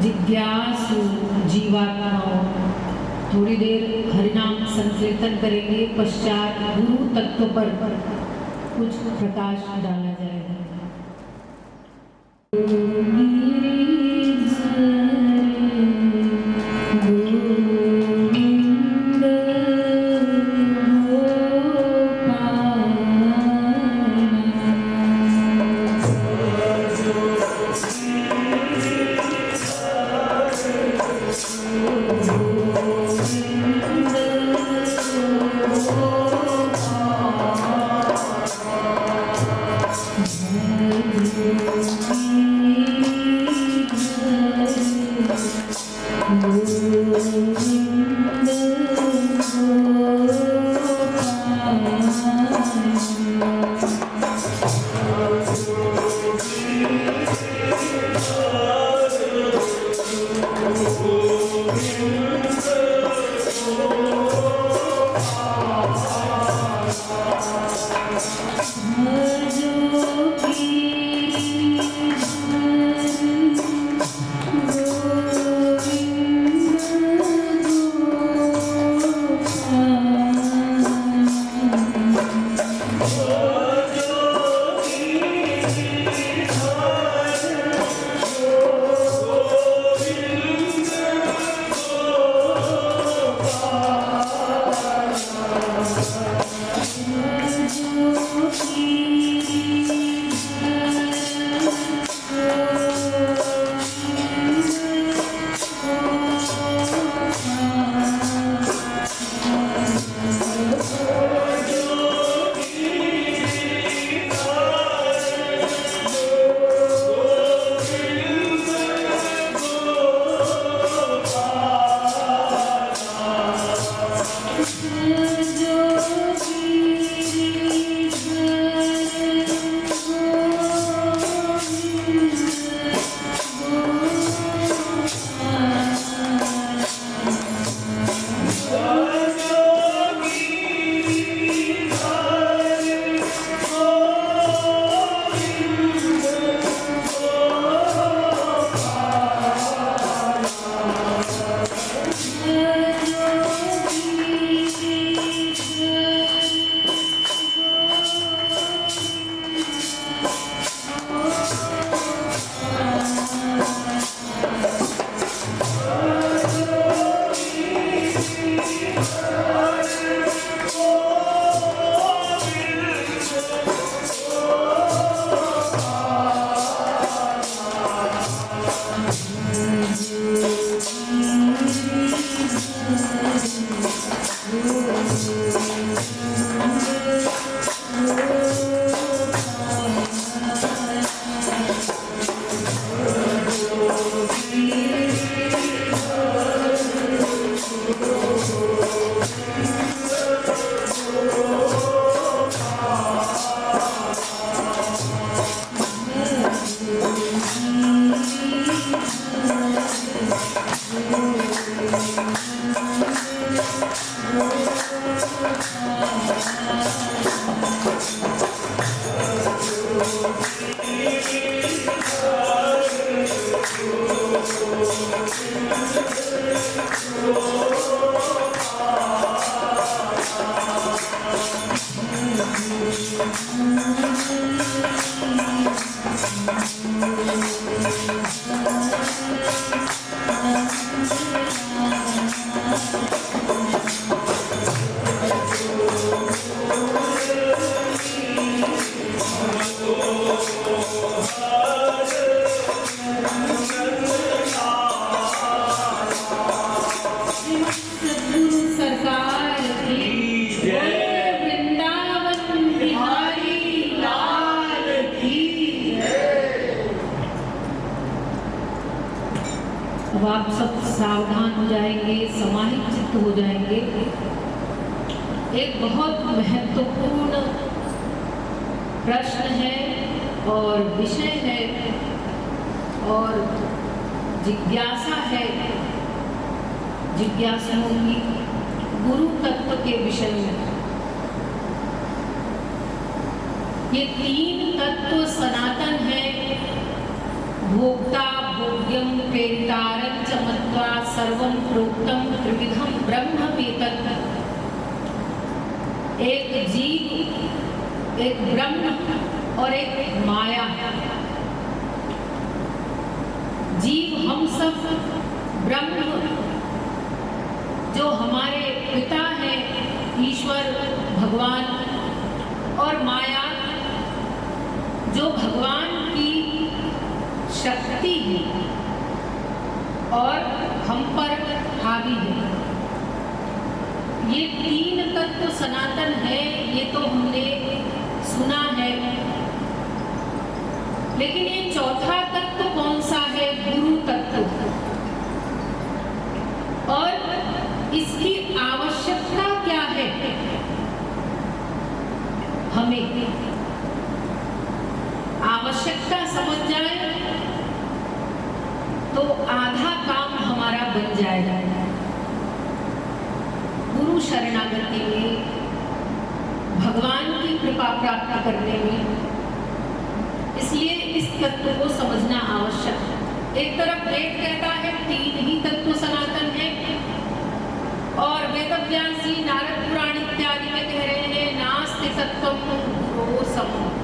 जिज्ञासु जीवात्माओं थोड़ी देर हरिनाम संकीर्तन करेंगे, पश्चात गुरु तत्व पर कुछ प्रकाश डाला जाएगा। अब आप सब सावधान हो जाएंगे, समाहित चित्त हो जाएंगे। एक बहुत महत्वपूर्ण प्रश्न है और विषय है और जिज्ञासा है जिज्ञासुओं की गुरु तत्व के विषय में। ये तीन तत्व सनातन है, भोक्ता भोग्यम प्रेरितारं च मत्वा सर्वं प्रोक्तम त्रिविधम ब्रह्मवेत्तत्। एक जीव, एक ब्रह्म और एक माया। जीव हम सब, ब्रह्म जो हमारे पिता हैं ईश्वर भगवान, और माया जो भगवान की शक्ति है और हम पर हावी है। ये तीन तत्व सनातन है, ये तो हमने सुना है, लेकिन ये चौथा तत्व कौन सा है? गुरु तत्व। और इसकी आवश्यकता क्या है हमें? आवश्यकता समझ जाए तो आधा काम हमारा बन जाएगा गुरु शरणागति में, भगवान की कृपा प्राप्त करने में। इसलिए इस तत्व को समझना आवश्यक है। एक तरफ वेद कहता है तीन ही तत्व सनातन है, और वेदव्यास जी नारद पुराण इत्यादि में कह रहे हैं नास्ति तत्त्वं गुरो समम्।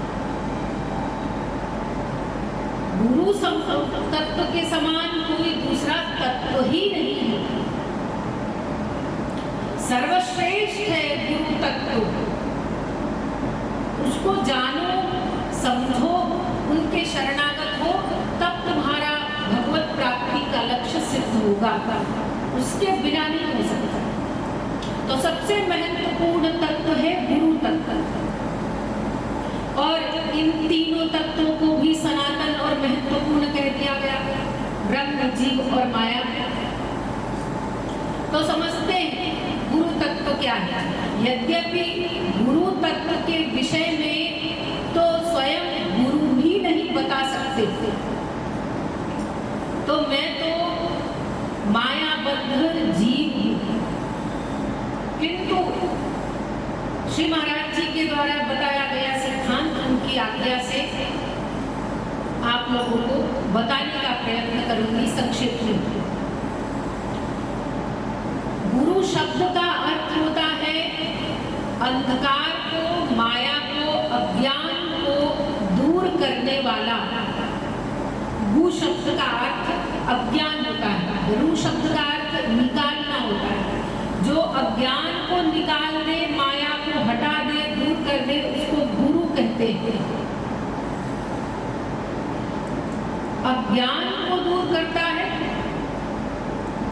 गुरु तत्व के समान कोई दूसरा तत्व ही नहीं है। सर्वश्रेष्ठ है गुरु तत्व। उसको जानो, समझो, उनके शरणागत हो, तब तुम्हारा भगवत प्राप्ति का लक्ष्य सिद्ध होगा। उसके बिना नहीं हो सकता। तो सबसे महत्वपूर्ण तत्व है गुरु तत्व। और इन तीनों तत्वों को भी सनातन और महत्वपूर्ण कह दिया गया, ब्रह्म, जीव और माया। तो समझते हैं गुरु तत्व क्या है। यद्यपि गुरु तत्व के विषय में तो स्वयं गुरु ही नहीं बता सकते, तो मैं तो मायाबद्ध जीव हूँ, किंतु श्री महाराज जी के द्वारा बताया गया सिद्धांत उनकी आज्ञा से आप लोगों को बताने का प्रयत्न करूंगी संक्षिप्त में। गुरु शब्द का अर्थ होता है अंधकार को, माया को, अज्ञान को दूर करने वाला। गु शब्द का अर्थ अज्ञान होता है, रु शब्द का अर्थ निकालना होता है। जो अज्ञान को निकाल दे, माया को हटा दे, दूर कर दे, उसको गुरु कहते हैं। अज्ञान को दूर करता है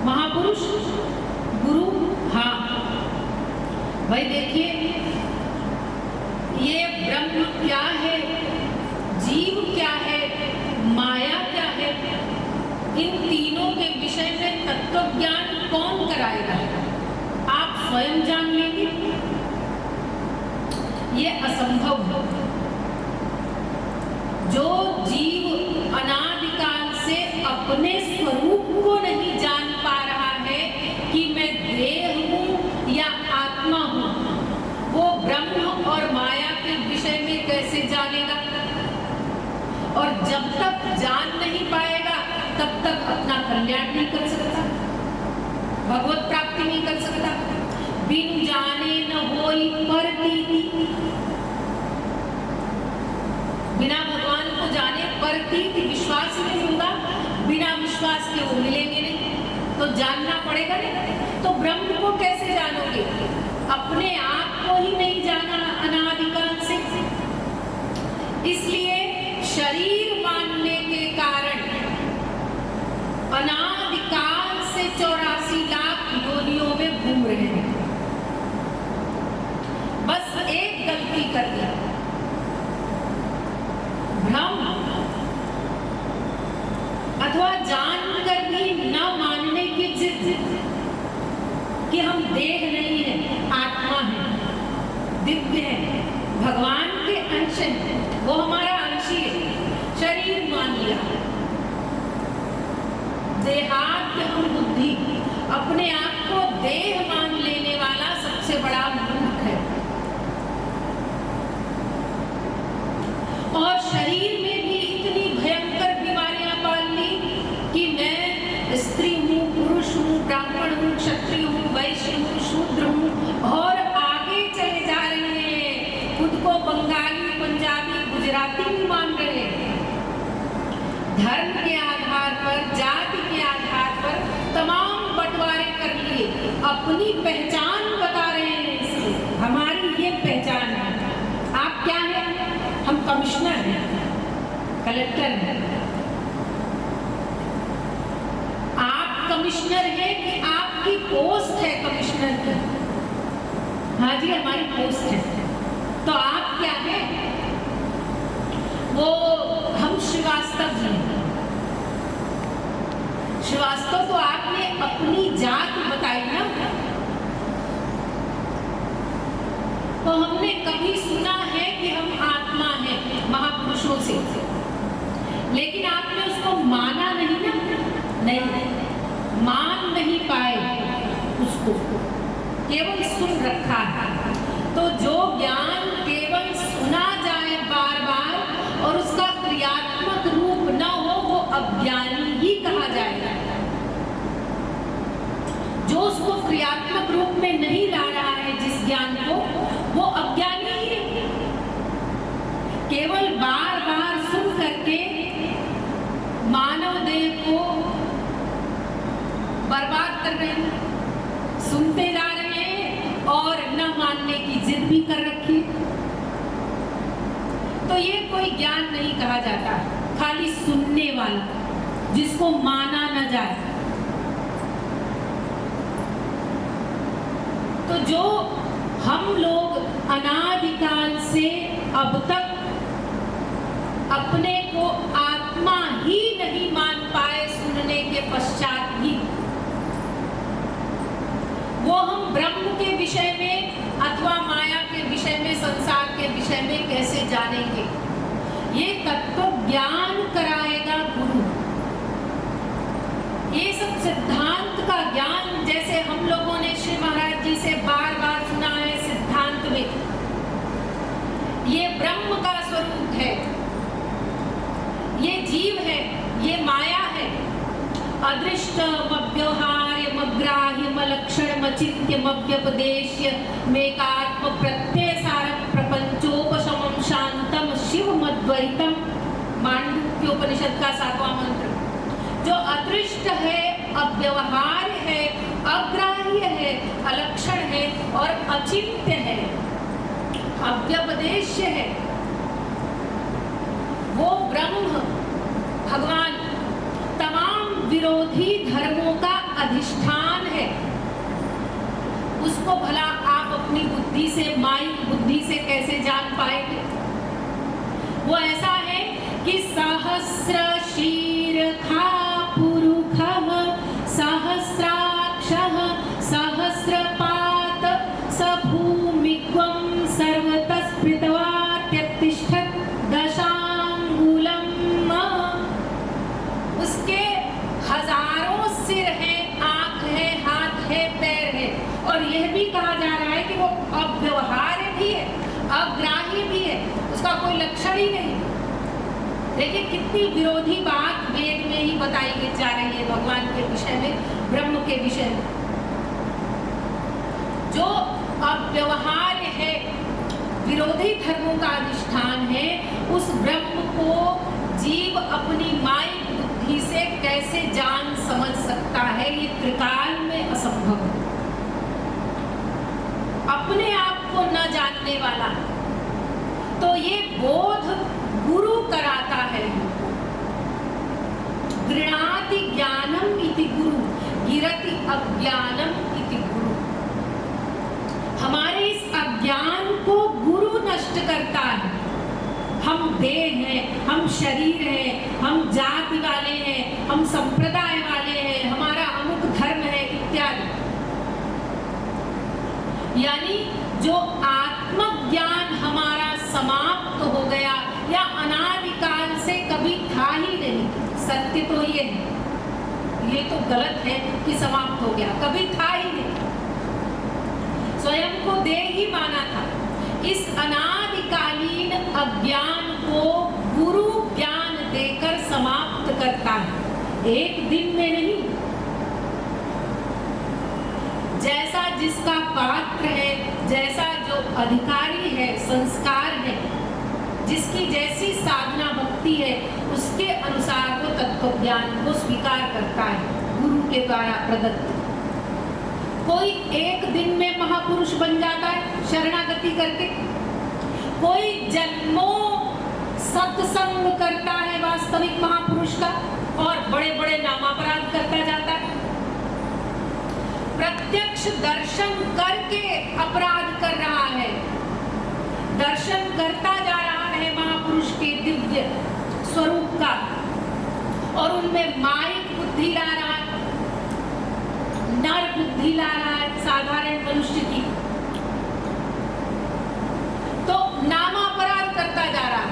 महापुरुष गुरु। हाँ भाई, देखिए ये ब्रह्म क्या है, जीव क्या है, माया क्या है, इन तीनों के विषय में तत्व ज्ञान कौन कराएगा? आप स्वयं जान लेंगे? ये असंभव है। जो जीव अनादिकाल से अपने स्वरूप को नहीं जान पा रहा है कि मैं देह हूँ या आत्मा हूँ, वो ब्रह्म और माया के विषय में कैसे जानेगा? और जब तक जान नहीं पाएगा तब तक अपना कल्याण नहीं कर सकता, भगवत प्राप्ति नहीं कर सकता। बिन जाने न होई परतीति। बिना भगवान को जाने परतीति, विश्वास नहीं होगा। बिना विश्वास के वो मिलेंगे नहीं, तो जानना पड़ेगा नहीं। तो ब्रह्म को कैसे जानोगे? अपने आप को ही नहीं जाना अनादिकाल से। इसलिए शरीर मानने के कारण अनादिकाल से 84 लाख योनियों में घूम रहे हैं। बस एक गलती कर दी, भ्रम अथवा जानकर भी न जिद कि हम देह नहीं है, आत्मा है, दिव्य है, भगवान के अंश है, वो हमारा अंशी है, शरीर मान लिया, देहात्म हम बुद्धि, अपने आप को देह मान लेने वाला सबसे बड़ा मूर्ख है। और शरीर में भी इतनी भयंकर बीमारियां पाल ली कि मैं स्त्री हूँ, पुरुष हूँ, ब्राह्मण हूँ, क्षत्रिय हूँ, वैश्य हूँ, शूद्र हूँ, और आगे चले जा रहे हैं, खुद को बंगाली, पंजाबी, गुजराती भी मान रहे हैं। धर्म के आधार पर, जाति के आधार पर तमाम बंटवारे कर लिए, अपनी पहचान बता रहे हैं इससे, हमारी ये पहचान है। आप क्या है? हम कमिश्नर हैं, कलेक्टर हैं। आप कमिश्नर हैं कि आपकी पोस्ट है कमिश्नर की? हाँ जी, हमारी पोस्ट है। तो आप क्या है? वो हम श्रीवास्तव जी हैं। श्रीवास्तव तो आपने अपनी जात बताई ना, तो हमने कभी सुना है कि हम आत्मा हैं महापुरुषों से, लेकिन आपने उसको माना नहीं ना, नहीं मान नहीं पाए उसको, केवल सुन रखा है। तो जो ज्ञान केवल सुना जाए बार बार और उसका क्रियात्मक रूप न हो, वो अज्ञानी ही कहा जाएगा। जो उसको क्रियात्मक रूप में नहीं ला रहा है जिस ज्ञान को, वो अज्ञानी ही है। केवल बार बार सुन करके मानव देह को बर्बाद कर रहे हैं, सुनते जा रहे हैं और न मानने की जिद भी कर रखी। तो ये कोई ज्ञान नहीं कहा जाता, खाली सुनने वाला, जिसको माना न जाए। तो जो हम लोग अनादिकाल से अब तक अपने को आत्मा ही नहीं मान पाए, सुनने के पश्चात भी, वो हम ब्रह्म के विषय में अथवा माया के विषय में, संसार के विषय में कैसे जानेंगे? ये तत्व ज्ञान कराएगा गुरु। ये सब सिद्धांत का ज्ञान, जैसे हम लोगों ने श्री महाराज जी से बार बार सुना है सिद्धांत में, ये ब्रह्म का स्वरूप है, ये जीव है, ये माया है, अदृष्ट मव्यवहार्य मग्राह्य मलक्षण मचित्य मव्यपदेश्य मेकात्म प्रत्यय सारम प्रपंचोपशमम शांतम शिव मद्वैतम, मांडुक्योपनिषद का 7वां मंत्र। जो अदृष्ट है, अव्यवहार्य है, अग्राह्य है, अलक्षण है और अचिंत्य है, अव्यपदेश्य है, वो ब्रह्म भगवान तमाम विरोधी धर्मों का अधिष्ठान है। उसको भला आप अपनी बुद्धि से, माइक बुद्धि से कैसे जान पाएंगे? वो ऐसा है कि सहस्र शीर्षा पुरुषः सहस्राक्षः सहस्रपात स भूमिक्वं सर्वतः स्फृत्वा त्यतिष्ठत् दशांगुलम्। उसके हजारों सिर हैं, आंख है, हाथ है, पैर है, और यह भी कहा जा रहा है कि वो अव्यवहार्य भी है, अग्राह्य भी है, उसका कोई लक्षण ही नहीं। देखिए कितनी विरोधी बात वेद में ही बताई जा रही है भगवान के विषय में, ब्रह्म के विषय में। जो अव्यवहार्य है, विरोधी धर्मों का अधिष्ठान है, उस ब्रह्म को जीव अपनी माइक बुद्धि से कैसे जान समझ सकता है? ये त्रिकाल में असंभव है। अपने आप को न जानने वाला, तो ये बोध गुरु कराता है। गृणाति ज्ञानम इति गुरु, गिरति अज्ञानम इति गुरु। हमारे इस अज्ञान को गुरु नष्ट करता है। हम देह हैं, हम शरीर हैं, हम जाति वाले हैं, हम संप्रदाय वाले हैं, हमारा अमुक धर्म है, यानी जो आत्मज्ञान हमारा समाप्त हो गया या अनादिकाल से कभी था ही नहीं। सत्य तो ये है, ये तो गलत है कि समाप्त हो गया, कभी था ही नहीं, स्वयं को देह ही माना था। इस अनादिकालीन अज्ञान को गुरु ज्ञान देकर समाप्त करता है, एक दिन में नहीं। जैसा जिसका पात्र है, जैसा जो अधिकारी है, संस्कार है, जिसकी जैसी साधना भक्ति है, उसके अनुसार वो तत्व ज्ञान को स्वीकार करता है गुरु के द्वारा प्रदत्त। कोई एक दिन में महापुरुष बन जाता है शरणागति करके, कोई जन्मों सत्संग करता है वास्तविक महापुरुष का और बड़े बड़े नामापराध करता जाता है। प्रत्यक्ष दर्शन करके अपराध कर रहा है, दर्शन करता जा रहा है महापुरुष के दिव्य स्वरूप का और उनमें माइक बुद्धि ला रहा है, नर बुद्धि ला रहा है साधारण मनुष्य की, तो नामापराध करता जा रहा है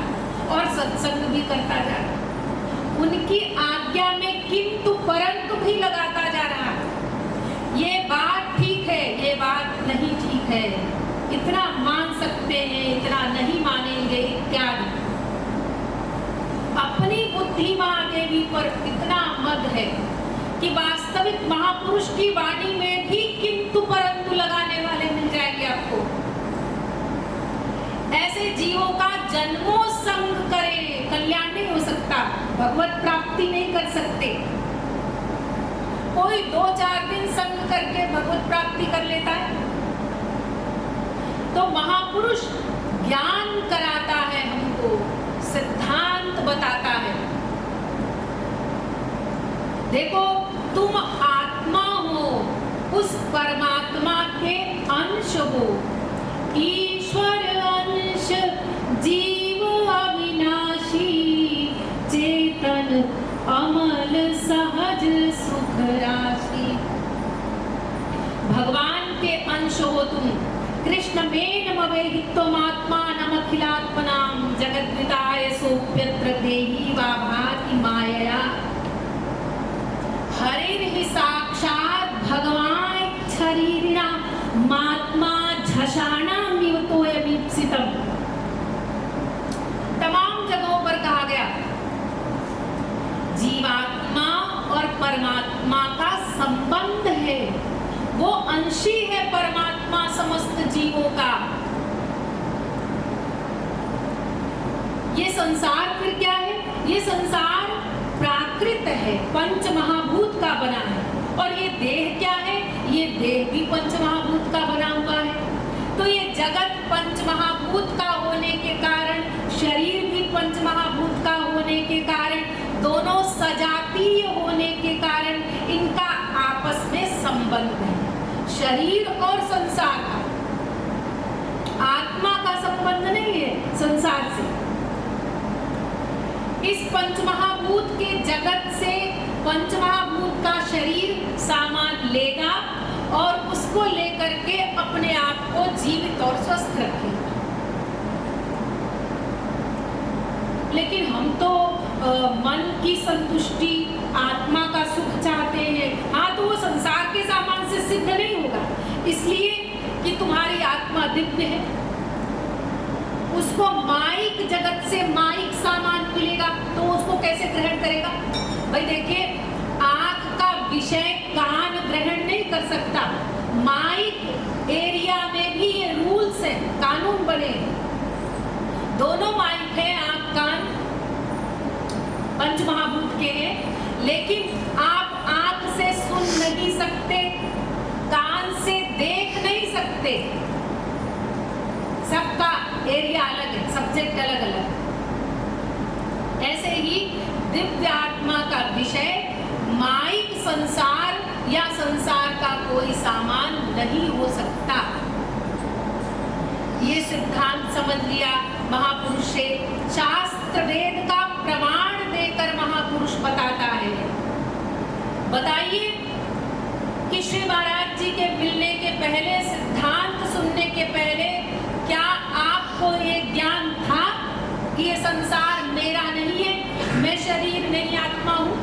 और सत्संग भी करता जा रहा है, उनकी आज्ञा में किंतु परंतु भी लगाता जा रहा है। ये बात ठीक है, ये बात नहीं ठीक है, इतना मान सकते हैं, इतना नहीं मानेंगे इत्यादि। अपनी बुद्धि में आगे भी पर इतना मद है कि वास्तविक महापुरुष की वाणी में भी किंतु परंतु लगाने वाले मिल जाएंगे आपको। ऐसे जीवों का जन्मों संग करे, कल्याण नहीं हो सकता, भगवत प्राप्ति नहीं कर सकते। कोई 2-4 दिन संग करके भगवत प्राप्ति कर लेता है, तो महापुरुष ज्ञान कराता है, हमको सिद्धांत बताता है। देखो, तुम आत्मा हो, उस परमात्मा के अंश हो, ईश्वर अंश जीव अविनाशी, चेतन अमल सहज सुख राशि। भगवान के अंश हो तुम, कृष्ण मेनमवेहित्वमात्मानम् अखिलात्मनां जगद्विताय सोऽप्यत्र देहि वा भाति मायया। हरिर्हि साक्षात् भगवान् शरीरिणा मात्मा झषाणां निवतोऽयमीप्सितम्। तमाम जगहों पर कहा गया जीवात्मा और परमात्मा का संबंध है, वो अंशी है परमात्मा समस्त जीवों का। ये संसार फिर क्या है? ये संसार प्राकृत है, पंच महाभूत का बना है। और ये देह क्या है? ये देह भी पंच महाभूत का बना हुआ है। तो ये जगत पंच महाभूत का होने के कारण, शरीर भी पंच महाभूत का होने के कारण, दोनों सजातीय होने के कारण इनका आपस में संबंध है, शरीर और संसार का। आत्मा का संबंध नहीं है संसार से। इस पंचमहाभूत के जगत से पंचमहाभूत का शरीर सामान लेगा और उसको लेकर के अपने आप को जीवित और स्वस्थ रखेगा। लेकिन हम तो मन की संतुष्टि, आत्मा का सुख चाहते हैं। हाँ, तो वो संसार के सामान से सिद्ध नहीं होगा, इसलिए कि तुम्हारी आत्मा दिव्य है। उसको माइक जगत से माइक सामान मिलेगा तो उसको कैसे ग्रहण करेगा? भाई देखिए, आंख का विषय कान ग्रहण नहीं कर सकता। माइक एरिया में भी ये रूल्स है, कानून बने। दोनों माइक है, आंख कान पंच महाभूत के हैं, लेकिन आप आंख से सुन नहीं सकते, कान से देख नहीं सकते। सबका एरिया अलग है, सब्जेक्ट अलग अलग। ऐसे ही दिव्य आत्मा का विषय माइक संसार या संसार का कोई सामान नहीं हो सकता। ये सिद्धांत समझ लिया महापुरुष से। शास्त्र वेद का प्रमाण देकर महापुरुष बताता है। बताइए कि श्री महाराज जी के मिलने के पहले सिद्धांत सुन पहले क्या आपको ये ज्ञान था कि ये संसार मेरा नहीं है, मैं शरीर नहीं आत्मा हूं?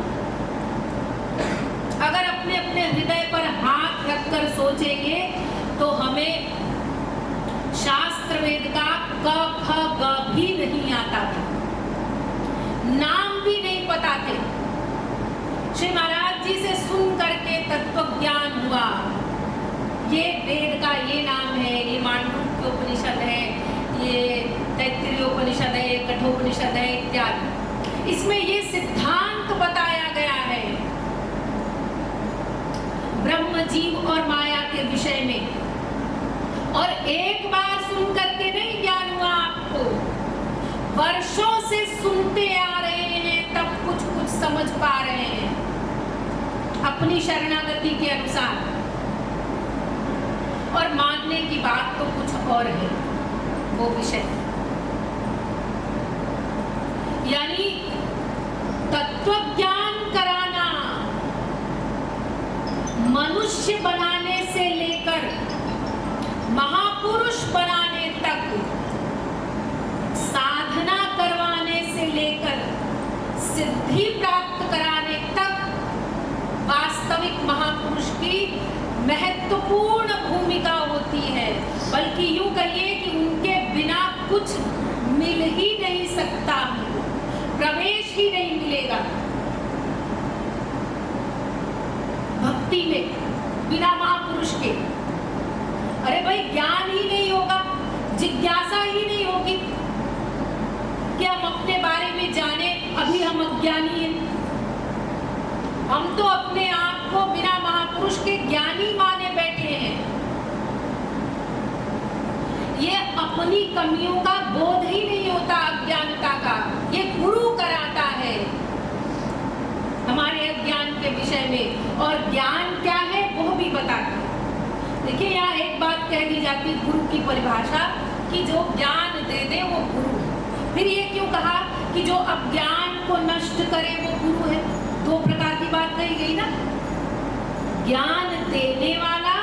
अगर अपने अपने हृदय पर हाथ रखकर सोचेंगे तो हमें शास्त्र वेद का क ख ग भी नहीं आता था, नाम भी नहीं पता थे। श्री महाराज जी से सुन करके तत्व ज्ञान हुआ, ये वेद का ये नाम है, ये मांडूक्य उपनिषद है, ये तैत्तिरीय उपनिषद है, ये कठोपनिषद है इत्यादि। इसमें ये सिद्धांत बताया गया है ब्रह्म जीव और माया के विषय में। और एक बार सुन करके नहीं ज्ञान हुआ आपको, वर्षों से सुनते आ रहे हैं, तब कुछ कुछ समझ पा रहे हैं अपनी शरणागति के अनुसार। और मानने की बात तो कुछ और है, वो विषय यानी तत्व ज्ञान कराना मनुष्य बनाने से लेकर महापुरुष बनाने तक, साधना करवाने से लेकर सिद्धि प्राप्त कराने तक वास्तविक महापुरुष की महत्वपूर्ण भूमिका होती है। बल्कि यूं कहिए कि उनके बिना कुछ मिल ही नहीं सकता, प्रवेश ही नहीं मिलेगा भक्ति में बिना महापुरुष के। अरे भाई, ज्ञान ही नहीं होगा, जिज्ञासा ही नहीं होगी कि हम अपने बारे में जाने। अभी हम अज्ञानी हैं, हम तो अपने आप को बिना महापुरुष के ज्ञानी माने बैठे हैं। ये अपनी कमियों का बोध ही नहीं होता, अज्ञानता का, ये गुरु कराता है हमारे अज्ञान के विषय में। और ज्ञान क्या है वो भी बताता है। देखिए, यहाँ एक बात कह दी जाती है गुरु की परिभाषा कि जो ज्ञान दे दे वो गुरु है। फिर ये क्यों कहा कि जो अज्ञान को नष्ट करे वो गुरु है? दो प्रकार की बात कही गई ना, ज्ञान देने वाला,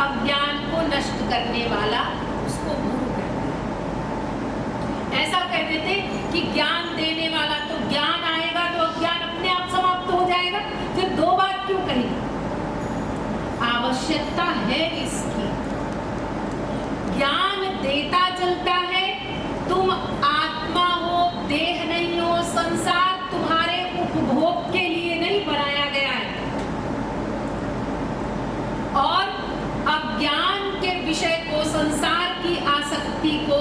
अज्ञान को नष्ट करने वाला, उसको गुरु कहते हैं। ऐसा कह देते कि ज्ञान देने वाला, तो ज्ञान आएगा तो अज्ञान अपने आप समाप्त हो जाएगा। फिर दो बात क्यों कही? आवश्यकता है इसकी। ज्ञान देता चलता है, तुम आत्मा हो, देह नहीं हो, संसार तुम्हारे उपभोग के लिए नहीं बनाया गया है। और अज्ञान के विषय को, संसार की आसक्ति को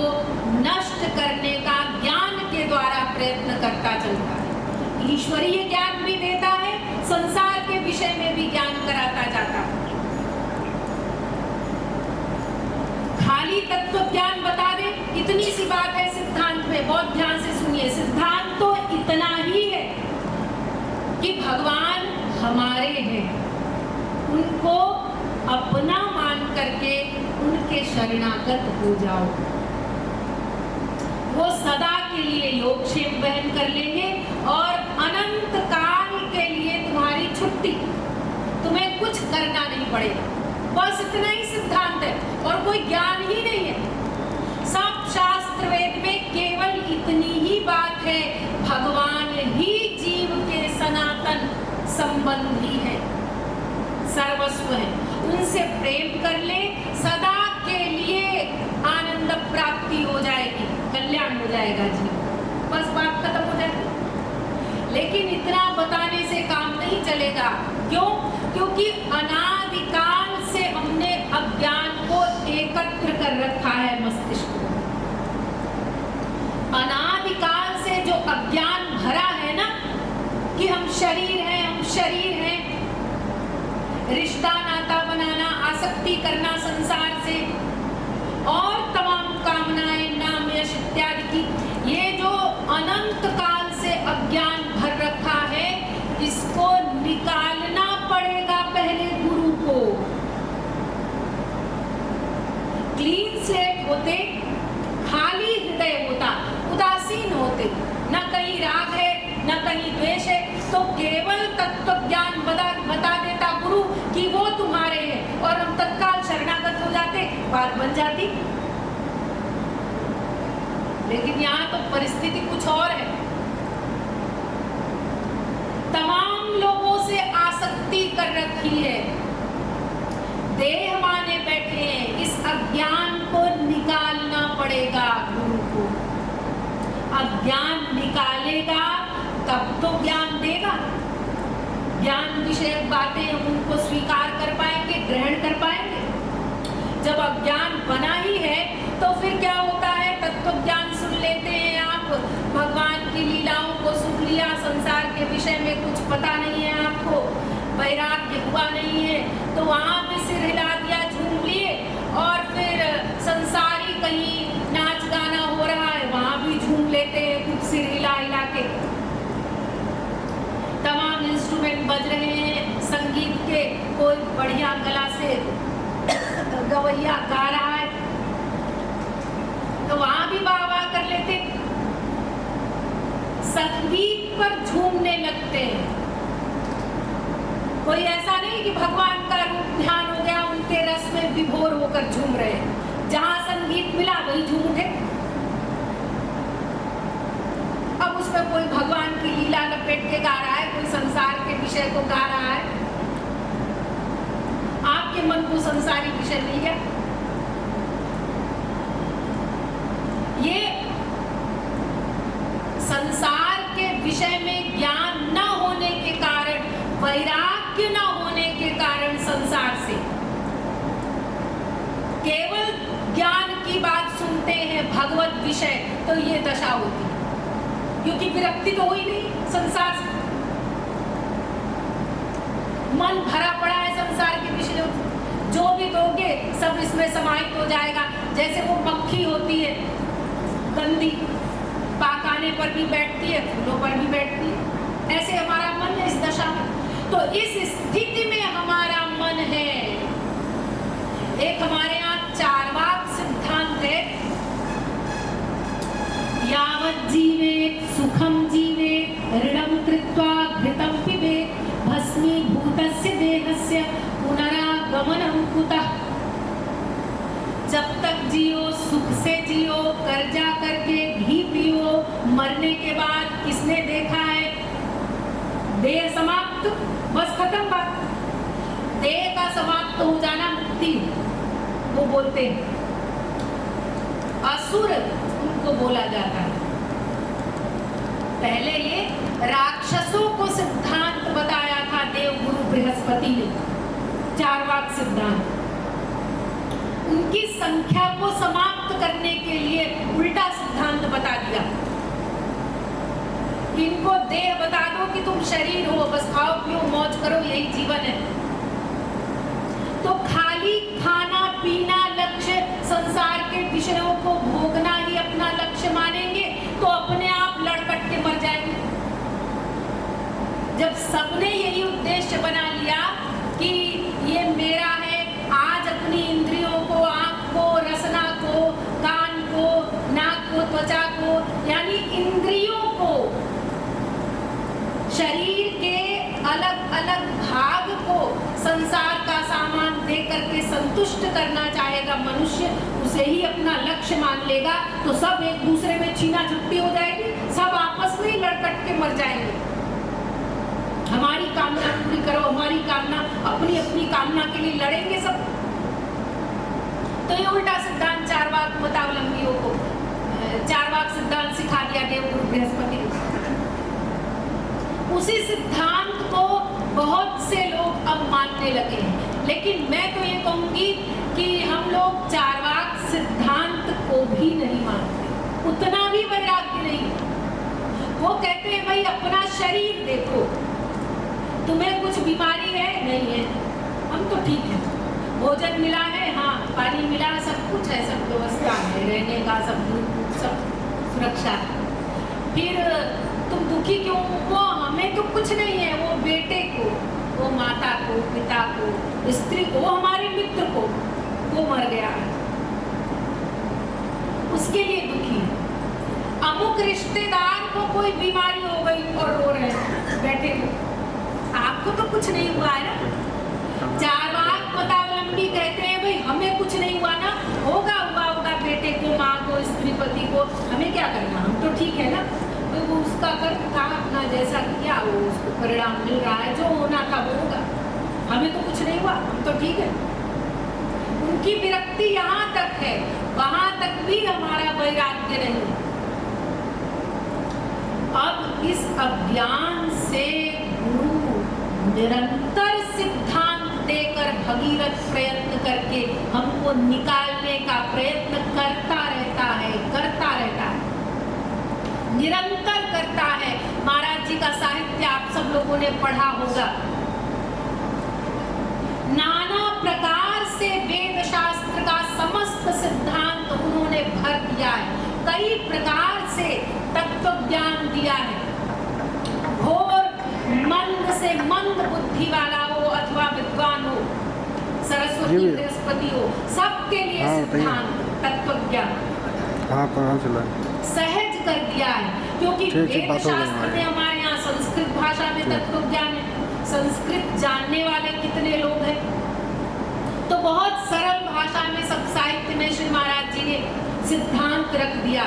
नष्ट करने का ज्ञान के द्वारा प्रयत्न करता चलता है। ईश्वरीय ज्ञान भी देता है, संसार के विषय में भी ज्ञान कराता जाता है। खाली तत्व ज्ञान बता दे, इतनी सी बात है सिद्धांत में। बहुत ध्यान से सुनिए, सिद्धांत तो इतना ही है कि भगवान हमारे हैं, उनको अपना मान करके उनके शरणागत हो जाओ। वो सदा के लिए योगक्षेम वहन कर लेंगे और अनंत काल के लिए तुम्हारी छुट्टी, तुम्हें कुछ करना नहीं पड़ेगा। बस इतना ही सिद्धांत है और कोई ज्ञान ही नहीं है। सब शास्त्र वेद में केवल इतनी ही बात है, भगवान ही जीव के सनातन संबंधी है, सर्वस्व है। उनसे प्रेम कर ले, सदा के लिए आनंद प्राप्ति हो जाएगी, कल्याण हो जाएगा जी, बस बात खत्म हो जाएगी। लेकिन इतना बताने से काम नहीं चलेगा। क्यों? क्योंकि अनादिकाल से हमने अज्ञान को एकत्र कर रखा है मस्तिष्क में। अनादिकाल से जो अज्ञान भरा है ना कि हम शरीर हैं, हम शरीर हैं, रिश्ता नाता बनाना, आसक्ति करना संसार से और तमाम कामनाएं, नाम यश इत्यादि की, ये जो अनंत काल से अज्ञान भर रखा है, इसको निकालना पड़ेगा पहले गुरु को। क्लीन स्लेट होते, खाली हृदय होता, उदासीन होते, न कहीं राग है न कहीं द्वेष है, तो केवल तत्व ज्ञान बता देता गुरु कि वो तुम्हारे हैं और हम तत्काल शरणागत हो जाते, बात बन जाती। लेकिन यहाँ तो परिस्थिति कुछ और है। तमाम लोगों से आसक्ति कर रखी है, देह माने बैठे हैं। इस अज्ञान को निकालना पड़ेगा गुरु को। अज्ञान निकालेगा तब तो ज्ञान देगा। ज्ञान विषयक बातें हम उनको स्वीकार कर पाएंगे, ग्रहण कर पाएंगे। जब अज्ञान बना ही है तो फिर क्या होता है? तत्व ज्ञान सुन लेते हैं आप, भगवान की लीलाओं को सुन लिया, संसार के विषय में कुछ पता नहीं है आपको, वैराग्य हुआ नहीं है, तो वहां भी सिर हिला दिया, झूम लिए, और फिर संसारी कहीं नाच गाना हो रहा है वहां भी झूम लेते हैं, खूब सिर हिला हिला के। तमाम इंस्ट्रूमेंट बज रहे हैं संगीत के, कोई बढ़िया गला से गवैया गा रहा है तो वहां भी वाह वाह कर लेते, संगीत पर झूमने लगते हैं। कोई ऐसा नहीं कि भगवान का रूप ध्यान हो गया, उनके रस में विभोर होकर झूम रहे हैं। जहां संगीत मिला वही झूम उठे। अब उसमें कोई भगवान की लीला लपेट के गा रहा है, कोई संसार के विषय को गा रहा है। आपके मन को संसारी विषय मिल गया। ये संसार के विषय में ज्ञान न होने के कारण, वैराग्य न होने के कारण संसार से केवल ज्ञान की बात सुनते हैं, भगवत विषय, तो ये दशा होती है। क्योंकि विरक्ति तो हुई नहीं संसार से, मन भरा पड़ा है संसार के विषय, जो भी दोगे सब इसमें समाहित हो जाएगा। जैसे वो मक्खी होती है गंदी, पाकाने पर भी बैठती है, फूलों पर भी बैठती है, ऐसे हमारा मन है इस दशा में। तो इस स्थिति में हमारा मन है। एक हमारे यहाँ चार्वाक सिद्धांत है, यावत् जीवेत् सुखम जीवेत् ऋणं कृत्वा घृतं पिबेत् भस्मीभूतस्य देहस्य पुनरागमनं कुतः। जब तक जियो सुख से जियो, कर्जा करके घी पियो, मरने के बाद किसने देखा है देह समाप्त, बस खत्म बात। देह का समाप्त हो जाना मुक्ति, वो बोलते हैं। असुर उनको बोला जाता है। पहले ये राक्षसों को सिद्धांत बताया था देवगुरु बृहस्पति ने, चार्वाक सिद्धांत। उनकी संख्या को समाप्त करने के लिए उल्टा सिद्धांत बता दिया। इनको देह बता दो कि तुम शरीर हो, बस खाओ पियो मौज करो, यही जीवन है। तो खाली खाना पीना लक्ष्य, संसार के विषयों को भोगना ही अपना लक्ष्य मानेंगे तो अपने आप लड़कट के मर जाएंगे। जब सबने यही उद्देश्य बना लिया कि ये मेरा है, आज अपनी इंद्रियों को, आंख को, रसना को, कान को, नाक को, त्वचा को, यानी इंद्रियों को, शरीर के अलग अलग भाग को संसार का सामान दे करके संतुष्ट करना चाहेगा मनुष्य, उसे ही अपना लक्ष्य मान लेगा, तो सब एक दूसरे में छीना झपटी हो जाएगी, सब आपस में ही लड़कट के मर जाएंगे। हमारी कामना पूरी करो, हमारी कामना, अपनी अपनी कामना के लिए लड़ेंगे सब। तो ये उल्टा सिद्धांत चार्वाक मतावलंबियों को, चार्वाक सिद्धांत सिखा दिया देवगुरु बृहस्पति ने। उसी सिद्धांत को बहुत से लोग अब मानने लगे हैं, लेकिन मैं तो ये कहूंगी कि हम लोग चार्वाक सिद्धांत को भी नहीं मानते, उतना भी वैराग्य नहीं। वो कहते हैं भाई अपना शरीर देखो, तुम्हें कुछ बीमारी है? नहीं है, हम तो ठीक है, भोजन मिला है, हाँ पानी मिला, सब कुछ है, सब व्यवस्था है, रहने का सब सुरक्षा है। फिर तुम दुखी क्यों? वो हमें तो कुछ नहीं है, वो बेटे को, वो माता को, पिता को, स्त्री को, हमारे मित्र को, वो मर गया है, उसके लिए दुखी है। अमुक रिश्तेदार को कोई बीमारी हो गई और रो रहे हैं बैठे को, आपको तो कुछ नहीं हुआ है ना। चार्वाक मतावलंबी कहते हैं भाई हमें कुछ नहीं हुआ ना, होगा हुआ होगा बेटे को, माँ को, स्त्रीपति को, हमें क्या करना, हम तो ठीक है ना। तो वो उसका कर्म था, अपना जैसा किया वो उसको परिणाम मिल रहा है, जो होना था वो होगा। हमें तो कुछ नहीं हुआ, हम तो ठीक है। उनकी विरक्ति यहाँ तक है, वहां तक भी हमारा वैराग्य नहीं। अब इस अज्ञान से गुरु निरंतर सिद्धांत देकर भगीरथ प्रयत्न करके हमको निकालने का प्रयत्न करता रहता है, निरंतर करता है। महाराज जी का साहित्य आप सब लोगों ने पढ़ा होगा। नाना प्रकार से वेद शास्त्र का समस्त सिद्धांत उन्होंने भर दिया है, कई प्रकार से तत्व ज्ञान दिया है। घोर मंद से मंद बुद्धि वाला हो अथवा विद्वान हो, सरस्वती बृहस्पति हो, सबके लिए सिद्धांत तत्व ज्ञान सहज कर दिया है। क्योंकि वेद शास्त्र में हमारे यहाँ संस्कृत भाषा में तत्व ज्ञान है, संस्कृत जानने वाले कितने लोग हैं, तो बहुत सरल भाषा में सब साहित्य में श्री महाराज जी ने सिद्धांत रख दिया।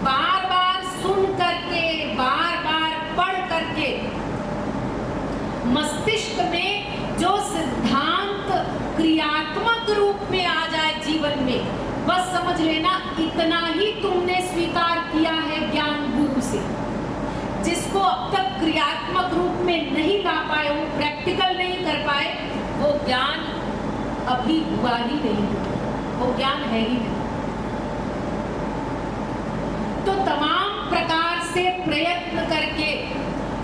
बार बार सुन करके, बार बार पढ़ करके मस्तिष्क में जो सिद्धांत क्रियात्मक रूप में आ जाए जीवन में, बस समझ लेना इतना ही तुमने स्वीकार किया है ज्ञान गुरु से। जिसको अब तक क्रियात्मक रूप में नहीं ला पाए हो, प्रैक्टिकल नहीं कर पाए, वो ज्ञान अभी हुआ ही नहीं, वो ज्ञान है ही नहीं। तो तमाम प्रकार से प्रयत्न करके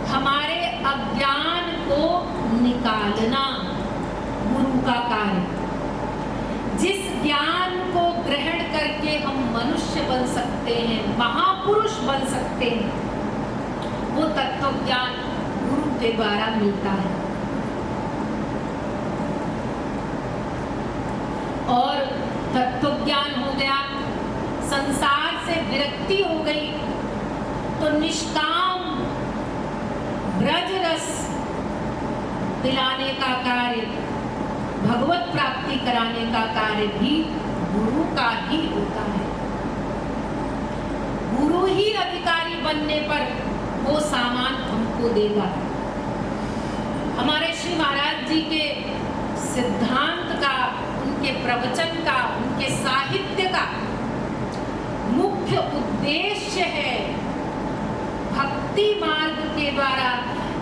हमारे अज्ञान को निकालना गुरु का कार्य। जिस ज्ञान को ग्रहण करके हम मनुष्य बन सकते हैं, महापुरुष बन सकते हैं, वो तत्व ज्ञान गुरु के द्वारा मिलता है। और तत्व ज्ञान हो गया, संसार से विरक्ति हो गई, तो निष्काम ब्रज रस दिलाने का कार्य, भगवत प्राप्ति कराने का कार्य भी गुरु का ही होता है। गुरु ही अधिकारी बनने पर वो सामान हमको देगा। हमारे श्री महाराज जी के सिद्धांत का, उनके प्रवचन का, उनके साहित्य का मुख्य उद्देश्य है भक्ति मार्ग के द्वारा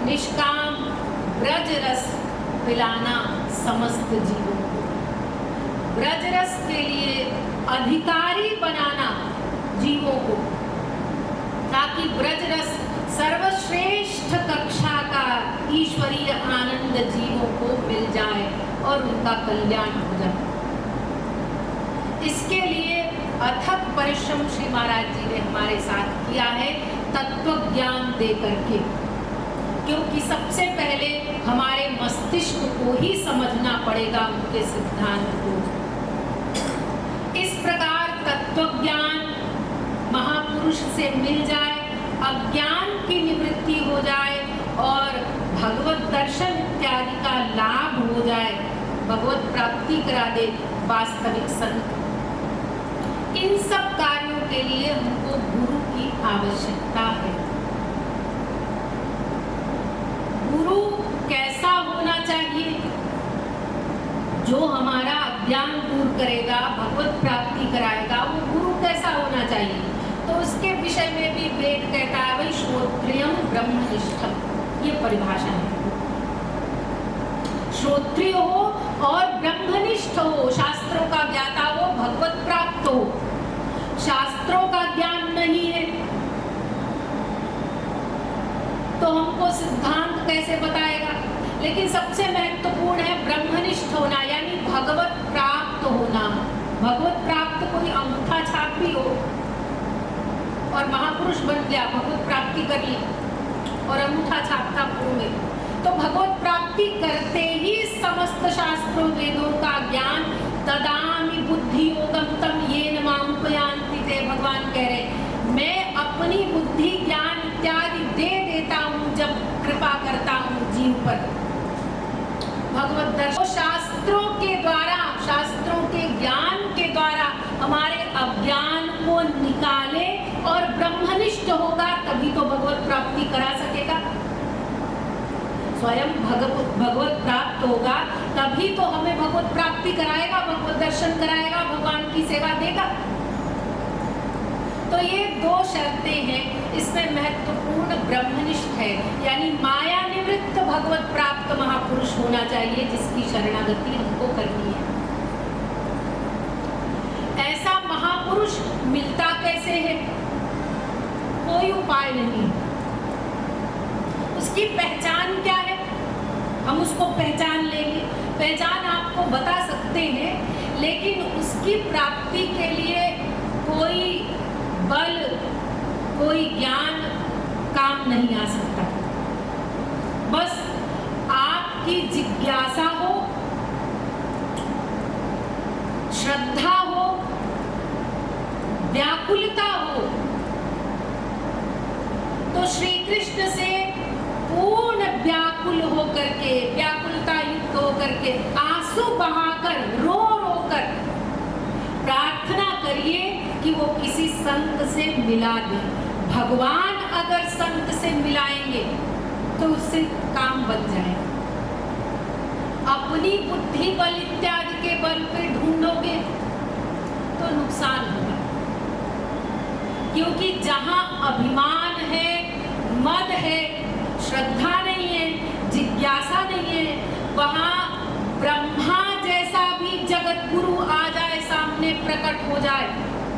निष्काम ब्रज रस पिलाना समस्त जीवों को, ब्रज रस के लिए अधिकारी बनाना जीवों को, ताकि ब्रज रस सर्वश्रेष्ठ कक्षा का ईश्वरीय आनंद जीवों को मिल जाए और उनका कल्याण हो जाए। इसके लिए अथक परिश्रम श्री महाराज जी ने हमारे साथ किया है, तत्व ज्ञान दे करके। क्योंकि सबसे पहले हमारे मस्तिष्क को ही समझना पड़ेगा उनके सिद्धांत को। इस प्रकार तत्व ज्ञान महापुरुष से मिल जाए, अज्ञान की निवृत्ति हो जाए और भगवत दर्शन इत्यादि का लाभ हो जाए, भगवत प्राप्ति करा दे वास्तविक संत। इन सब कार्यों के लिए हमको गुरु की आवश्यकता है। गुरु कैसा होना चाहिए? जो हमारा अज्ञान दूर करेगा, भगवत प्राप्ति कराएगा, वो गुरु कैसा होना चाहिए? तो उसके विषय में भी वेद कहता है, भाई श्रोत्रियम ब्रह्मनिष्ठम, ये परिभाषा है। श्रोत्रिय हो और ब्रह्मनिष्ठ हो, शास्त्रों का ज्ञाता हो, भगवत प्राप्त हो। शास्त्रों का ज्ञान नहीं है तो हमको सिद्धांत कैसे बताएगा? लेकिन सबसे महत्वपूर्ण है ब्रह्मनिष्ठ होना, यानी भगवत प्राप्त होना। भगवत प्राप्त कोई अंगूठा छाप भी हो और महापुरुष बन गया, भगवत प्राप्ति कर ली और अंगूठा छाप था पूर्व में, तो भगवत प्राप्ति करते ही समस्त शास्त्रों वेदों का ज्ञान तदामि बुद्धि योगम तम येन माम उपयान्ति ते, भगवान कह रहे मैं अपनी बुद्धि ज्ञान इत्यादि दे देता हूँ जब कृपा करता हूँ जीव पर। भगवत दर्शन शास्त्रों के द्वारा, शास्त्रों के ज्ञान के द्वारा हमारे अज्ञान को निकाले और ब्रह्मनिष्ठ होगा, तभी तो भगवत प्राप्ति करा सकेगा। स्वयं भगवत प्राप्त होगा तभी तो हमें भगवत प्राप्ति कराएगा, भगवत दर्शन कराएगा, भगवान की सेवा देगा। तो ये दो शर्तें हैं, इसमें महत्वपूर्ण ब्रह्मनिष्ठ है, यानी माया निवृत्त भगवत प्राप्त महापुरुष होना चाहिए, जिसकी शरणागति हमको करनी है। ऐसा महापुरुष मिलता कैसे है? कोई उपाय नहीं। उसकी पहचान क्या है? हम उसको पहचान लेंगे, पहचान आपको बता सकते हैं, लेकिन उसकी प्राप्ति के लिए कोई बल, कोई ज्ञान काम नहीं आ सकता। बस आपकी जिज्ञासा हो, श्रद्धा हो, व्याकुलता हो, तो श्री कृष्ण से पूर्ण व्याकुल होकर के, व्याकुलता युक्त होकर के, आंसू बहाकर, रो रो कर प्रार्थना करिए कि वो किसी संत से मिला दे। भगवान अगर संत से मिलाएंगे तो उससे काम बन जाएगा। अपनी बुद्धि बल इत्यादि के बल पे ढूंढोगे तो नुकसान होगा, क्योंकि जहां अभिमान है, मद है, श्रद्धा नहीं है, जिज्ञासा नहीं है, वहां ब्रह्मा जैसा भी जगत गुरु आ जाए, सामने प्रकट हो जाए,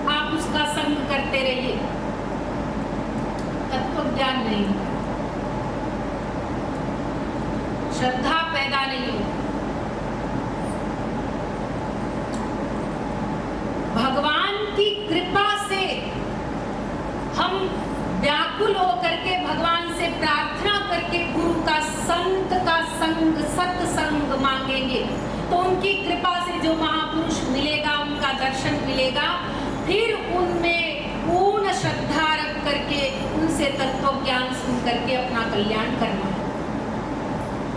आप उसका संग करते रहिए, तत्व ज्ञान नहीं होगा, श्रद्धा पैदा नहीं होगी। भगवान की कृपा से हम व्याकुल होकर के भगवान से प्रार्थना करके गुरु का, संत का संग, सत्संग मांगेंगे, तो उनकी कृपा से जो महापुरुष मिलेगा, उनका दर्शन मिलेगा, फिर उनमें पूर्ण श्रद्धा रख करके उनसे तत्व ज्ञान सुन करके अपना कल्याण करना।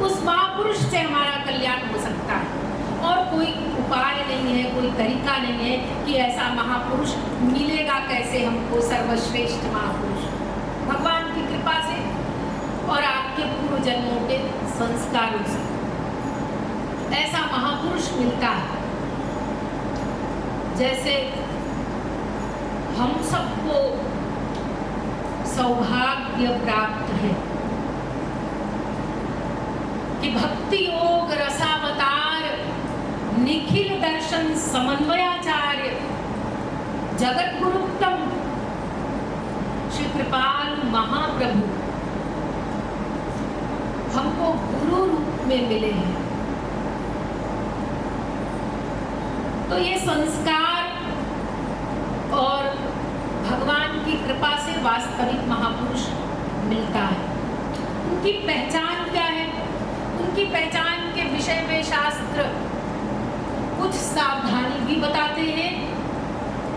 उस महापुरुष से हमारा कल्याण हो सकता है, और कोई उपाय नहीं है, कोई तरीका नहीं है कि ऐसा महापुरुष मिलेगा कैसे हमको, सर्वश्रेष्ठ महापुरुष भगवान की कृपा से और आपके पूर्व जन्मों के संस्कारों से ऐसा महापुरुष मिलता है। जैसे हम सबको सौभाग्य प्राप्त है कि भक्ति योग रसावतार निखिल दर्शन समन्वयाचार्य जगत गुरुत्तम श्री कृपाल महाप्रभु हमको गुरु रूप में मिले हैं। तो ये संस्कार और भगवान की कृपा से वास्तविक महापुरुष मिलता है। उनकी पहचान क्या है? उनकी पहचान के विषय में शास्त्र कुछ सावधानी भी बताते हैं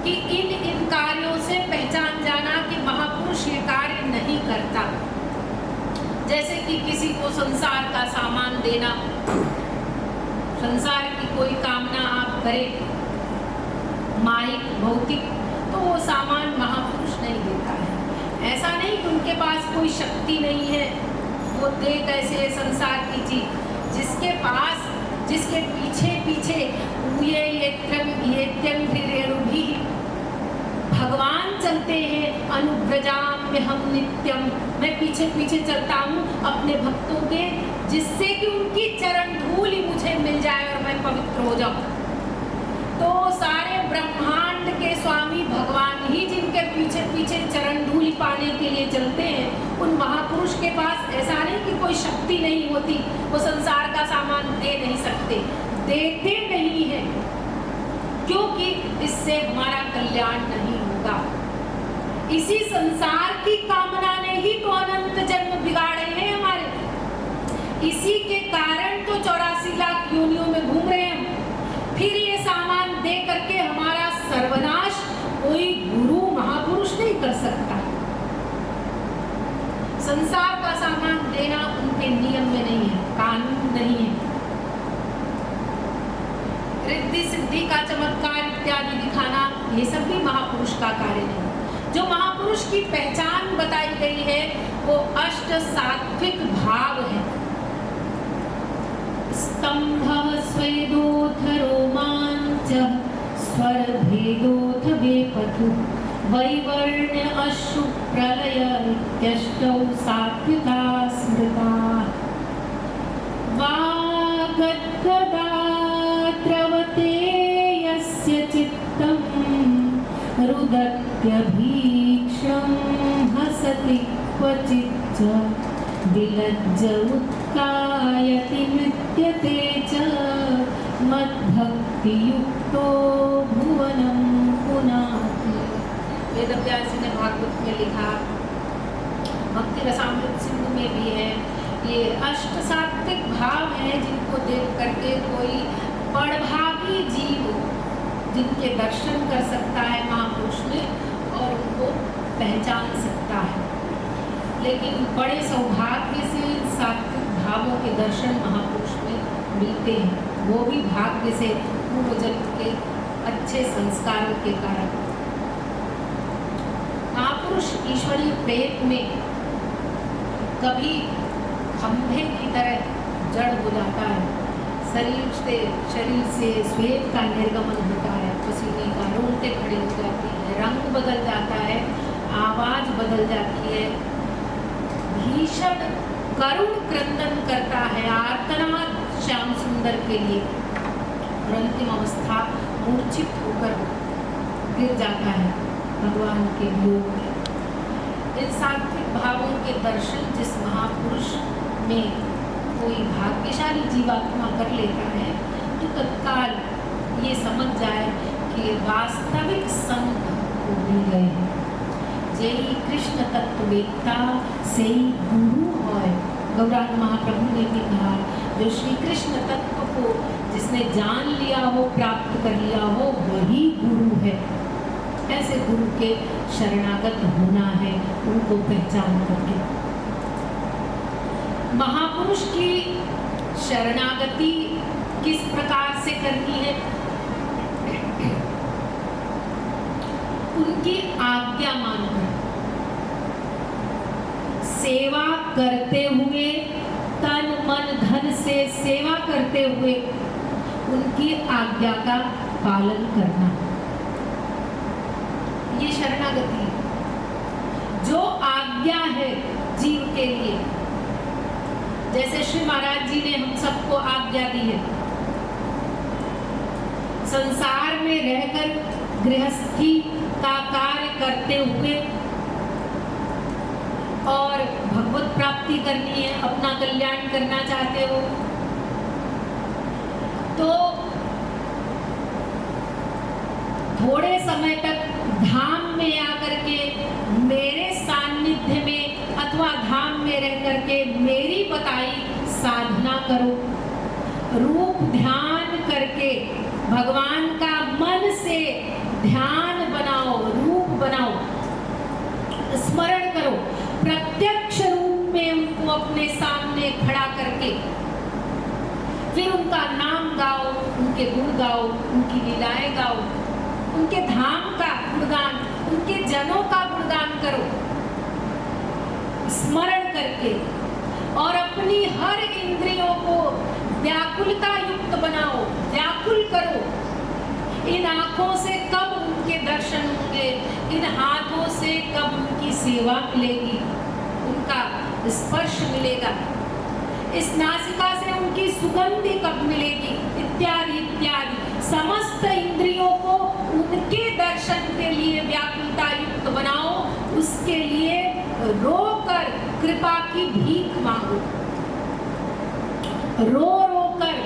कि इन कार्यों से पहचान जाना कि महापुरुष ये कार्य नहीं करता। जैसे कि किसी को संसार का सामान देना, संसार की कोई कामना आप करें, माइक, भौतिक, तो वो सामान महापुरुष नहीं देता है। ऐसा नहीं कि उनके पास कोई शक्ति नहीं है, वो दे कैसे संसार की चीज। जिसके पास, जिसके पीछे पीछे भगवान चलते हैं, अनुव्रजाम्य हम नित्यम, मैं पीछे पीछे चलता हूँ अपने भक्तों के, जिससे कि उनकी चरण धूल ही मुझे मिल जाए और मैं पवित्र हो जाऊं। तो सारे ब्रह्मांड के स्वामी भगवान ही जिनके पीछे पीछे चरण धूल पाने के लिए चलते हैं, उन महापुरुष के पास ऐसा नहीं कि कोई शक्ति नहीं होती, वो संसार का सामान दे नहीं सकते, देते नहीं है, क्योंकि इससे हमारा कल्याण नहीं होगा। इसी संसार की कामना ने ही तो अनंत जन्म बिगाड़े हैं हमारे। इसी के कारण तो 84 लाख योनियों में घूम रहे हैं। फिर ये सामान दे करके हमारा सर्वनाश कोई गुरु महापुरुष नहीं कर सकता। संसार का सामान देना उनके नियम में नहीं है, कानून नहीं है। रिद्धि सिद्धि का चमत्कार इत्यादि दिखाना ये सब भी महापुरुष का कार्य नहीं। जो महापुरुष की पहचान बताई गई है वो अष्ट सात्विक भाव है। स्तंभः स्वेदोऽथ रोमाञ्चः स्वरभेदोऽथ वेपथुः वैवर्ण्य अश्रु प्रलय इत्यष्टौ सात्विका स्मृताः। वागद्गदाद्रवते यस्य चित्तं रुदत्यभीक्ष्णं हसति क्वचिच्च विलज्ज उत्कायति नृत्यते च मद्भक्तियुक्तो भुवनं पुनाति। वेदव्यास जी ने भागवत में लिखा, भक्ति रसामृत सिंधु में भी है। ये अष्ट सात्विक भाव है जिनको देख करके कोई बड़भागी जीव जिनके दर्शन कर सकता है महापुरुष में और उनको पहचान सकता है। लेकिन बड़े सौभाग्य से सात्विक भावों के दर्शन महापुरुष में मिलते हैं, वो भी भाग्य से पूर्व जन्म के अच्छे संस्कारों के कारण। महापुरुष ईश्वरीय प्रेम में कभी खंभे की तरह जड़ हो जाता है, शरीर से श्वेत का निर्गमन होता है, पसीने का, रोंगटे खड़े हो जाती है, रंग बदल जाता है, आवाज बदल जाती है, भीषण करुण क्रंदन करता है, आर्तनाद श्याम सुंदर के लिए, और अंतिम अवस्था मूर्छित होकर गिर जाता है भगवान के वियोग में। इन सात्विक भावों के दर्शन जिस महापुरुष में कोई भाग्यशाली जीवात्मा कर लेता है तो तत्काल ये समझ जाए कि वास्तविक संत को मिल गए हैं। जेई कृष्ण तत्ववेत्ता से गुरु है। गौरांग महाप्रभु ने भी कहा, जो श्री कृष्ण तत्व को जिसने जान लिया हो, प्राप्त कर लिया हो, वही गुरु है। ऐसे गुरु के शरणागत होना है, उनको पहचान करके। महापुरुष की शरणागति किस प्रकार से करनी है? उनकी आज्ञा मानकर, सेवा करते हुए, तन मन धन से सेवा करते हुए उनकी आज्ञा का पालन करना, ये शरणागति है। जो आज्ञा है जीव के लिए, जैसे श्री महाराज जी ने हम सबको आज्ञा दी है, संसार में रहकर गृहस्थी का कार्य करते हुए और भगवत प्राप्ति करनी है, अपना कल्याण करना चाहते हो तो थोड़े समय तक धाम में आकर के मेरे सानिध्य में अथवा धाम में रह करके मेरी बताई साधना करो। रूप ध्यान करके भगवान का मन से ध्यान बनाओ, रूप बनाओ, स्मरण करो, प्रत्यक्ष रूप में उनको अपने सामने खड़ा करके फिर उनका नाम गाओ, उनके गुण गाओ, उनकी लीलाएं गाओ, उनके धाम का गुणगान, उनके जनों का गुणगान करो स्मरण करके, और अपनी हर इंद्रियों को व्याकुलता युक्त बनाओ, व्याकुल करो। इन आंखों से कब उनके दर्शन होंगे, इन हाथों से कब उनकी सेवा मिलेगी, उनका स्पर्श मिलेगा, इस नासिका से उनकी सुगंधि कब मिलेगी, इत्यादि इत्यादि। समस्त इंद्रियों को उनके दर्शन के लिए व्याकुलता युक्त बनाओ, उसके लिए रोकर कृपा की भीख मांगो, रो रो कर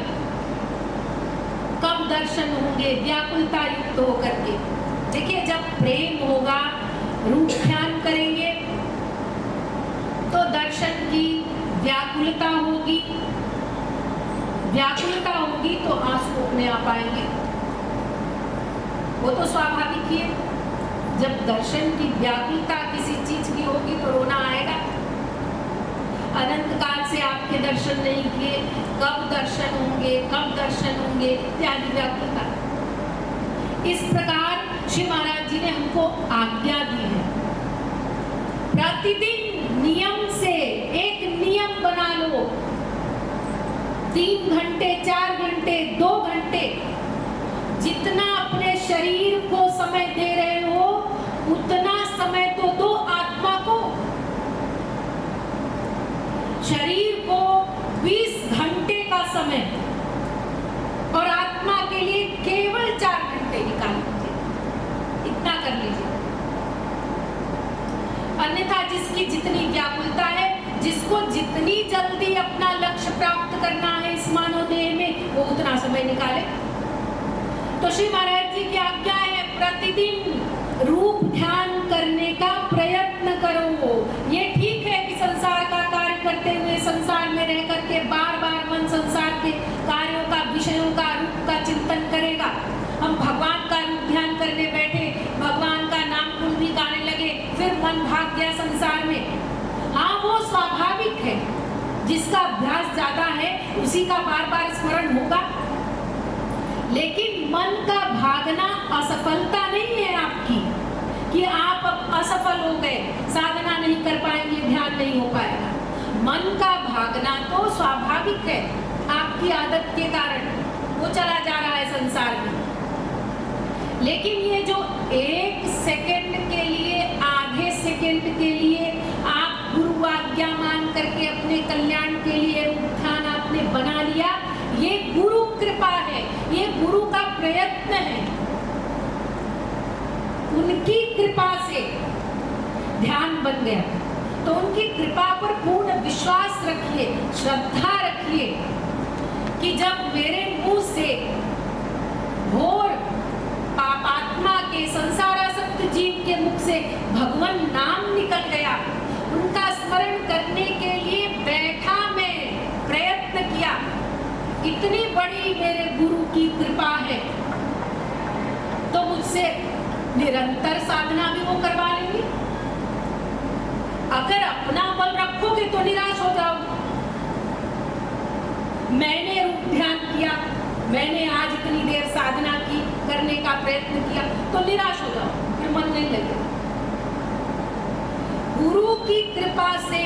कब दर्शन होंगे, व्याकुलता युक्त होकर के। देखिए, जब प्रेम होगा, रूप ध्यान करेंगे तो दर्शन की व्याकुलता होगी, व्याकुलता होगी तो आंसू अपने आप आएंगे, वो तो स्वाभाविक ही है। जब दर्शन की व्याकुलता किसी चीज की होगी तो रोना आएगा। अनंत काल से आपके दर्शन नहीं किए, कब दर्शन होंगे, कब दर्शन होंगे, इत्यादि व्याकुलता। इस प्रकार श्री महाराज जी ने हमको आज्ञा दी है, प्रतिदिन नियम से एक नियम बना लो, 3 घंटे 4 घंटे 2 घंटे जितना अपने शरीर को समय दे रहे हो उतना समय तो दो आत्मा को। शरीर को 20 घंटे का समय और आत्मा के लिए केवल 4 घंटे निकाल लीजिए, इतना कर लीजिए। अन्यथा जिसकी जितनी व्याकुलता है, जिसको जितनी जल्दी अपना लक्ष्य प्राप्त करना है इस मानव देह में, वो उतना समय निकाले। तो श्री महाराज जी की आज्ञा है, प्रतिदिन रूप ध्यान करने का प्रयत्न करो। ये ठीक है कि संसार का कार्य करते हुए संसार में रह करके बार बार मन संसार के कार्यों का, विषयों का, रूप का चिंतन करेगा। हम भगवान का रूप ध्यान करने बैठे, भगवान का नाम गुण भी गाने लगे, फिर मन भाग गया संसार में। हाँ, वो स्वाभाविक है, जिसका अभ्यास ज्यादा है उसी का बार बार स्मरण होगा। लेकिन मन का भागना असफलता नहीं है आपकी, कि आप अब असफल हो गए, साधना नहीं कर पाएंगे, ध्यान नहीं हो पाएगा। मन का भागना तो स्वाभाविक है, आपकी आदत के कारण वो चला जा रहा है संसार में। लेकिन ये जो 1 सेकंड के लिए, आधे सेकंड के लिए आप गुरु आज्ञा मान करके अपने कल्याण के लिए रूप ध्यान आपने बना लिया, ये गुरु कृपा है, ये गुरु का प्रयत्न है। उनकी कृपा से ध्यान बन गया, तो उनकी कृपा पर पूर्ण विश्वास रखिए, श्रद्धा रखिए कि जब मेरे मुंह से घोर पापात्मा के, संसारासक्त जीव के मुख से भगवान नाम निकल गया, उनका स्मरण करने के लिए बैठा, मैं प्रयत्न किया, इतनी बड़ी मेरे गुरु की कृपा है, तो मुझसे निरंतर साधना भी वो करवा लेंगे। अगर अपना बल रखोगे तो निराश हो जाओगे। मैंने रूप ध्यान किया, मैंने आज इतनी देर साधना की, करने का प्रयत्न किया, तो निराश हो जाओ, फिर मन नहीं लगेगा। गुरु की कृपा से,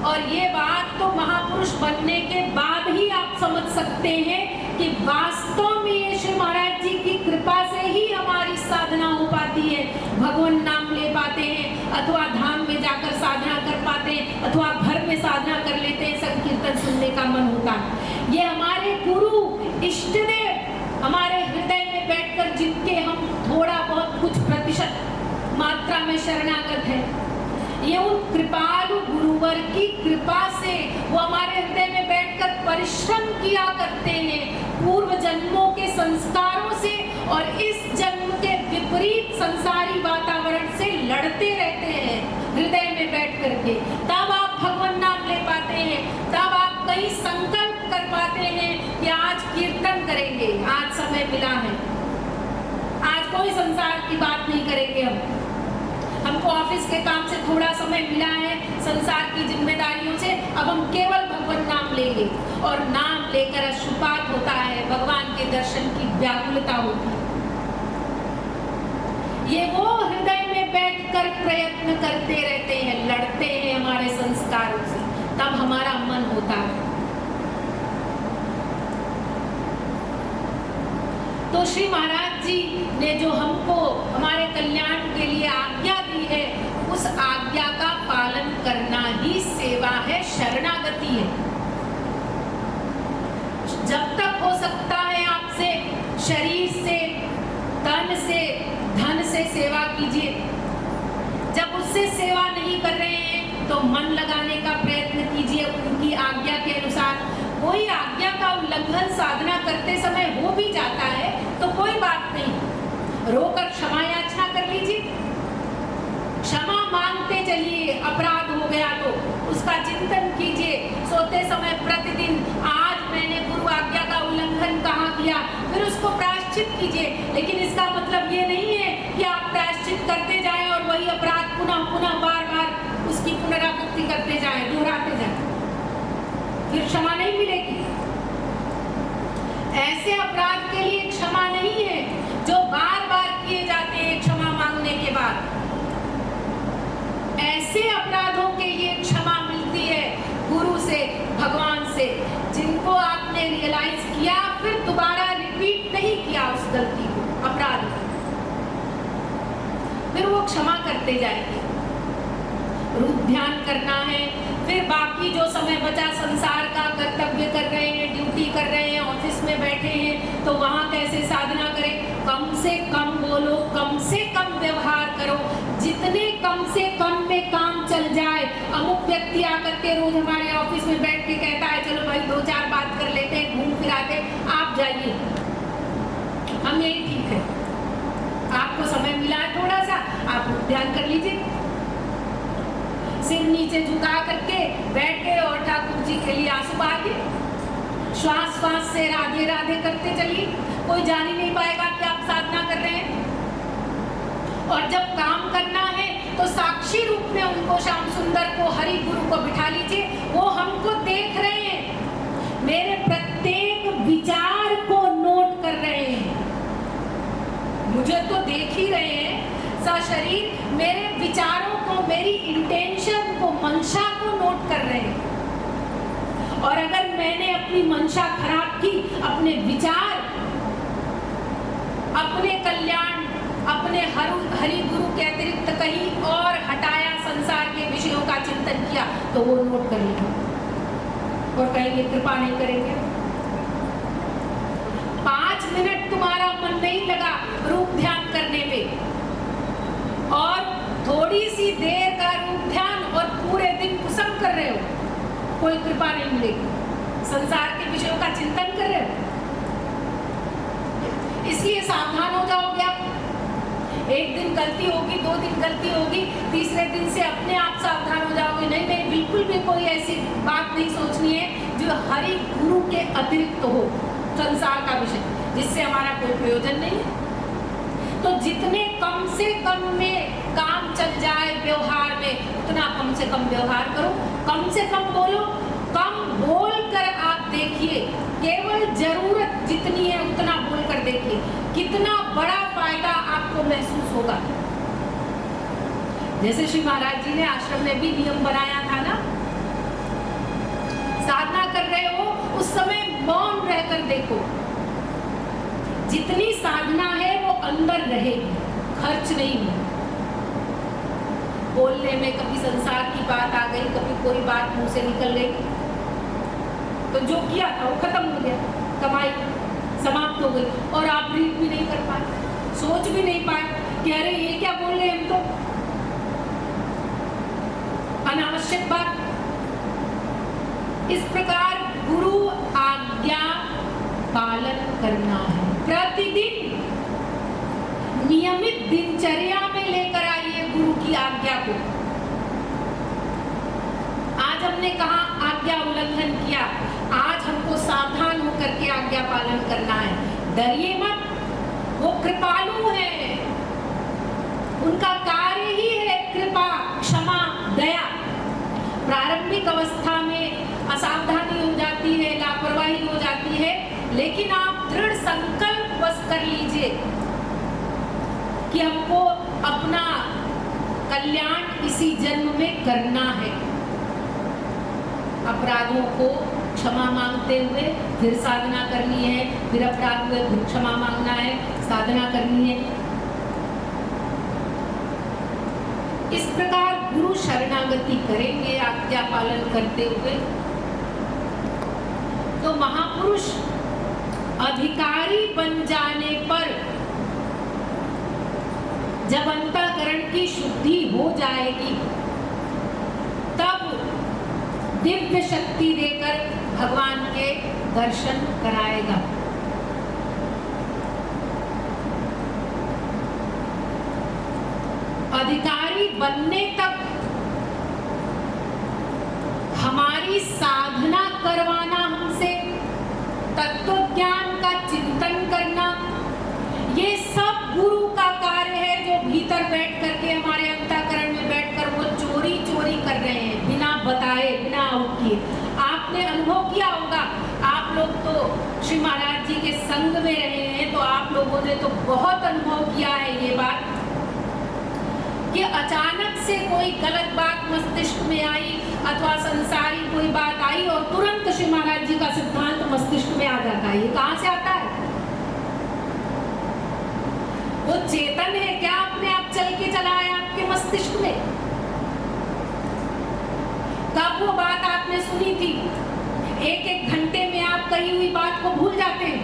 और ये बात तो महापुरुष बनने के बाद ही आप समझ सकते हैं कि वास्तव में ये श्री महाराज जी की कृपा से ही हमारी साधना हो पाती है, भगवान नाम ले पाते हैं, अथवा धाम में जाकर साधना कर पाते हैं, अथवा घर में साधना कर लेते हैं, संकीर्तन सुनने का मन होता है। ये हमारे गुरु इष्ट देव हमारे हृदय में बैठकर, जिनके हम थोड़ा बहुत कुछ प्रतिशत मात्रा में शरणागत है, ये उन कृपालु गुरुवर की कृपा से वो हमारे हृदय में बैठकर परिश्रम किया करते हैं, पूर्व जन्मों के संस्कारों से और इस जन्म के विपरीत संसारी वातावरण से लड़ते रहते हैं हृदय में बैठ करके। तब आप भगवान नाम ले पाते हैं, तब आप कई संकल्प कर पाते हैं कि आज कीर्तन करेंगे, आज समय मिला है, आज कोई संसार की बात नहीं करेंगे। हमको ऑफिस के काम से थोड़ा समय मिला है, संसार की जिम्मेदारियों से, अब हम केवल भगवान नाम लेंगे। और नाम लेकर अश्रुपात होता है, भगवान के दर्शन की व्याकुलता होती है। ये वो हृदय में बैठकर प्रयत्न करते रहते हैं, लड़ते हैं हमारे संस्कारों से, तब हमारा मन होता है। तो श्री महाराज जी ने जो हमको हमारे कल्याण के लिए आज्ञा दी है, उस आज्ञा का पालन करना ही सेवा है, शरणागति है। जब तक हो सकता है आपसे शरीर से, तन से, धन से सेवा कीजिए। जब उससे सेवा नहीं कर रहे हैं तो मन लगाने का प्रयत्न कीजिए उनकी आज्ञा के अनुसार। कोई आज्ञा का उल्लंघन साधना करते समय हो भी जाता है तो कोई बात नहीं, रोकर क्षमा याचना कर लीजिए, क्षमा मांगते चलिए। अपराध हो गया तो उसका चिंतन कीजिए, सोते समय प्रतिदिन आज मैंने गुरु आज्ञा का उल्लंघन कहाँ किया, फिर उसको प्रायश्चित कीजिए। लेकिन इसका मतलब ये नहीं है कि आप प्रायश्चित करते जाएं और वही अपराध पुनः पुनः बार बार उसकी पुनरावृत्ति करते जाएं, दोहराते जाएं, फिर क्षमा नहीं मिलेगी। ऐसे अपराध के लिए क्षमा नहीं है जो बार बार किए जा ऐसे अपराधों के लिए क्षमा मिलती है गुरु से, भगवान से, जिनको आपने रियलाइज किया, फिर दोबारा रिपीट नहीं किया उस गलती को, अपराध को, फिर वो क्षमा करते जाएंगे। रूप ध्यान करना है, फिर बाकी जो समय बचा संसार का, कर्तव्य कर रहे हैं, ड्यूटी कर रहे हैं, ऑफिस में बैठे हैं, तो वहां कैसे साधना करें? कम से कम बोलो, कम से कम व्यवहार करो, जितने कम से कम में काम चल जाए। अमुक व्यक्ति आकर के रोज हमारे ऑफिस में बैठ के कहता है चलो भाई 2-4 बात कर लेते हैं, घूम फिराते, आप जाइए, हम यही ठीक है, आपको समय मिला है थोड़ा सा, आप ध्यान कर लीजिए, सिर नीचे झुका करके बैठ गए और ठाकुर जी के लिए आंसू बहाइए, श्वास श्वास से राधे राधे करते चलिए, कोई जान ही नहीं पाएगा कि आप साधना कर रहे हैं। और जब काम करना है तो साक्षी रूप में उनको, श्याम सुंदर को, हरि गुरु को बिठा लीजिए, वो हमको देख रहे हैं, मेरे प्रत्येक विचार को नोट कर रहे हैं, मुझे तो देख ही रहे हैं सशरीर, मेरे विचारों को, मेरी इंटेंशन को, मंशा को नोट कर रहे हैं। और अगर मैंने अपनी मंशा खराब की, अपने विचार, अपने कल्याण, अपने हरि गुरु के अतिरिक्त कहीं और हटाया, संसार के विषयों का चिंतन किया, तो वो नोट करेंगे और कहेंगे कृपा नहीं करेंगे। 5 मिनट तुम्हारा मन नहीं लगा रूप ध्यान करने में, और थोड़ी सी देर का रूप ध्यान और पूरे दिन कुसुम कर रहे हो, कोई कृपा नहीं मिलेगी। संसार के विषयों का चिंतन कर रहे हो, इसलिए सावधान हो जाओगे आप। एक दिन गलती होगी, 2 दिन गलती होगी, तीसरे दिन से अपने आप सावधान हो जाओगे। नहीं नहीं, बिल्कुल भी कोई ऐसी बात नहीं सोचनी है जो हरि गुरु के अतिरिक्त हो, संसार का विषय जिससे हमारा कोई प्रयोजन नहीं है। तो जितने कम से कम में काम चल जाए व्यवहार में, उतना कम से कम व्यवहार करो, कम से कम बोलो, कम बोल कर आप देखिए, केवल जरूरत जितनी है उतना बोल कर देखिए, कितना बड़ा फायदा आपको महसूस होगा। जैसे श्री महाराज जी ने आश्रम में भी नियम बनाया था ना, साधना कर रहे हो उस समय मौन रहकर देखो, जितनी साधना है वो अंदर रहेगी, खर्च नहीं हो। बोलने में कभी संसार की बात आ गई, कभी कोई बात मुंह से निकल गई, तो जो किया था वो खत्म हो गया, कमाई समाप्त हो गई, और आप रीड भी नहीं कर पाए, सोच भी नहीं पाए कि अरे ये क्या बोल रहे हैं हम, तो अनावश्यक बात। इस प्रकार गुरु आज्ञा पालन करना है, प्रतिदिन नियमित दिनचर्या में लेकर आइए गुरु की आज्ञा को। आज हमने कहा आज्ञा उल्लंघन किया, आज हमको सावधान होकर के आज्ञा पालन करना है। डरिए मत, वो कृपालु है, उनका कार्य ही है कृपा, क्षमा, दया। प्रारंभिक अवस्था में असावधानी हो जाती है, लापरवाही हो जाती है, लेकिन आप दृढ़ संकल्प बस कर लीजिए कि हमको अपना कल्याण इसी जन्म में करना है। अपराधों को क्षमा मांगते हुए फिर साधना करनी है, फिर अपराध हुए फिर क्षमा मांगना है, साधना करनी है। इस प्रकार गुरु शरणागति करेंगे आज्ञा पालन करते हुए, तो महापुरुष अधिकारी बन जाने पर जब अंतःकरण की शुद्धि हो जाएगी, तब दिव्य शक्ति देकर भगवान के दर्शन कराएगा। अधिकारी बनने तक हमारी साधना करवाना हमसे, तत्व ज्ञान का चिंतन करना, ये सब गुरु का कार्य है, जो भीतर बैठ करके हमारे अंतःकरण में बैठकर वो चोरी चोरी कर रहे हैं, बिना बताए, बिना आउट किए। आपने अनुभव किया होगा, आप लोग तो श्री महाराज जी के संग में रहे हैं, तो आप लोगों ने तो बहुत अनुभव किया है ये बात। कि अचानक से कोई गलत बात मस्तिष्क में आई अथवा संसारी कोई बात आई और तुरंत श्री महाराज जी का सिद्धांत मस्तिष्क में आ जाता है। ये कहां से आता है? वो चेतन है क्या अपने आप चल के चला है आपके मस्तिष्क में? कब वो बात आपने सुनी थी? एक घंटे में आप कही हुई बात को भूल जाते हैं।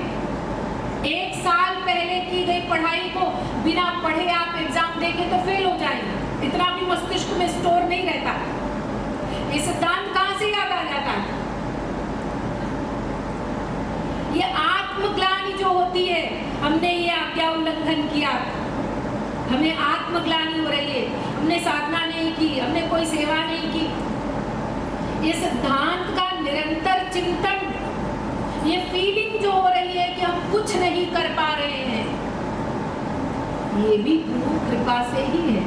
1 साल पहले की गई पढ़ाई को बिना पढ़े आप एग्जाम देंगे तो फेल हो जाएंगे। इतना भी मस्तिष्क में स्टोर नहीं रहता। ये सिद्धांत कहां से याद आ जाता है? ये आत्मग्लानि जो होती है, हमने ये आज्ञा उल्लंघन किया, हमें आत्मग्लानि हो रही है, हमने साधना नहीं की, हमने कोई सेवा नहीं की, ये सिद्धांत का निरंतर चिंतन, ये फीलिंग जो हो रही है कि हम कुछ नहीं कर पा रहे हैं, ये भी गुरु कृपा से ही है,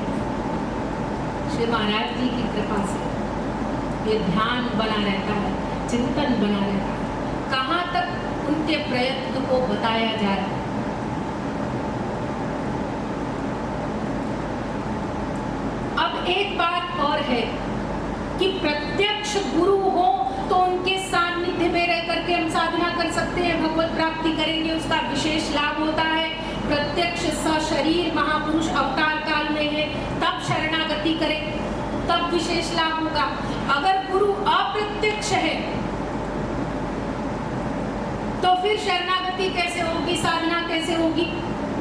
श्री महाराज जी की कृपा से। ये ध्यान बना रहता है, चिंतन बना रहता है। कहां तक उनके प्रयत्न को बताया जाए। अब एक बात और है कि प्रत्यक्ष गुरु हो तो उनके सानिध्य में रह करके हम साधना कर सकते हैं, भगवत प्राप्ति करेंगे, उसका विशेष लाभ होता है। प्रत्यक्ष सशरीर महापुरुष अवतार काल में है, तब शरणागति करें, तब विशेष लाभ होगा। अगर गुरु अप्रत्यक्ष है तो फिर शरणागति कैसे होगी, साधना कैसे होगी?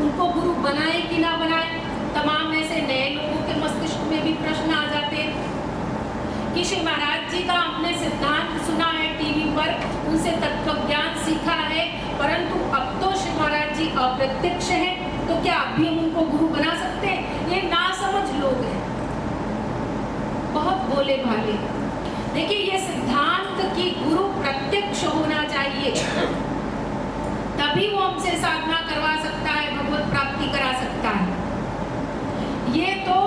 उनको गुरु बनाए कि ना बनाए? तमाम ऐसे नए लोगों के मस्तिष्क में भी प्रश्न आ जाते हैं कि श्री महाराज जी का हमने सिद्धांत सुना है टीवी पर, उनसे तत्व ज्ञान सीखा है, परंतु अब तो श्री महाराज जी अप्रत्यक्ष हैं, तो क्या अब भी हम उनको गुरु बना सकते हैं? ये नासमझ लोग हैं, बहुत भोले भाले। देखिए, ये सिद्धांत कि गुरु प्रत्यक्ष होना चाहिए, तभी वो हमसे साधना करवा सकता है, भगवत प्राप्ति करा सकता है। ये तो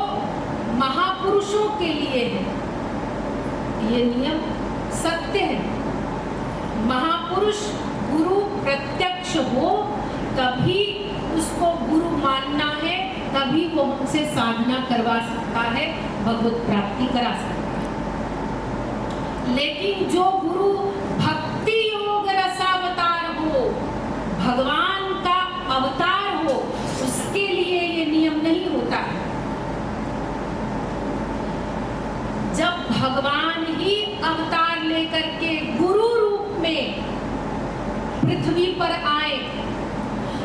महापुरुषों के लिए है, ये नियम सत्य है। महापुरुष गुरु प्रत्यक्ष हो तभी उसको गुरु मानना है, तभी वो हमसे साधना करवा सकता है, भगवत प्राप्ति करा सकता है। लेकिन जो गुरु भक्ति योग रसावतार हो, भगवान का अवतार हो, उसके लिए ये नियम नहीं होता है। जब भगवान ही अवतार लेकर के गुरु रूप में पृथ्वी पर आए,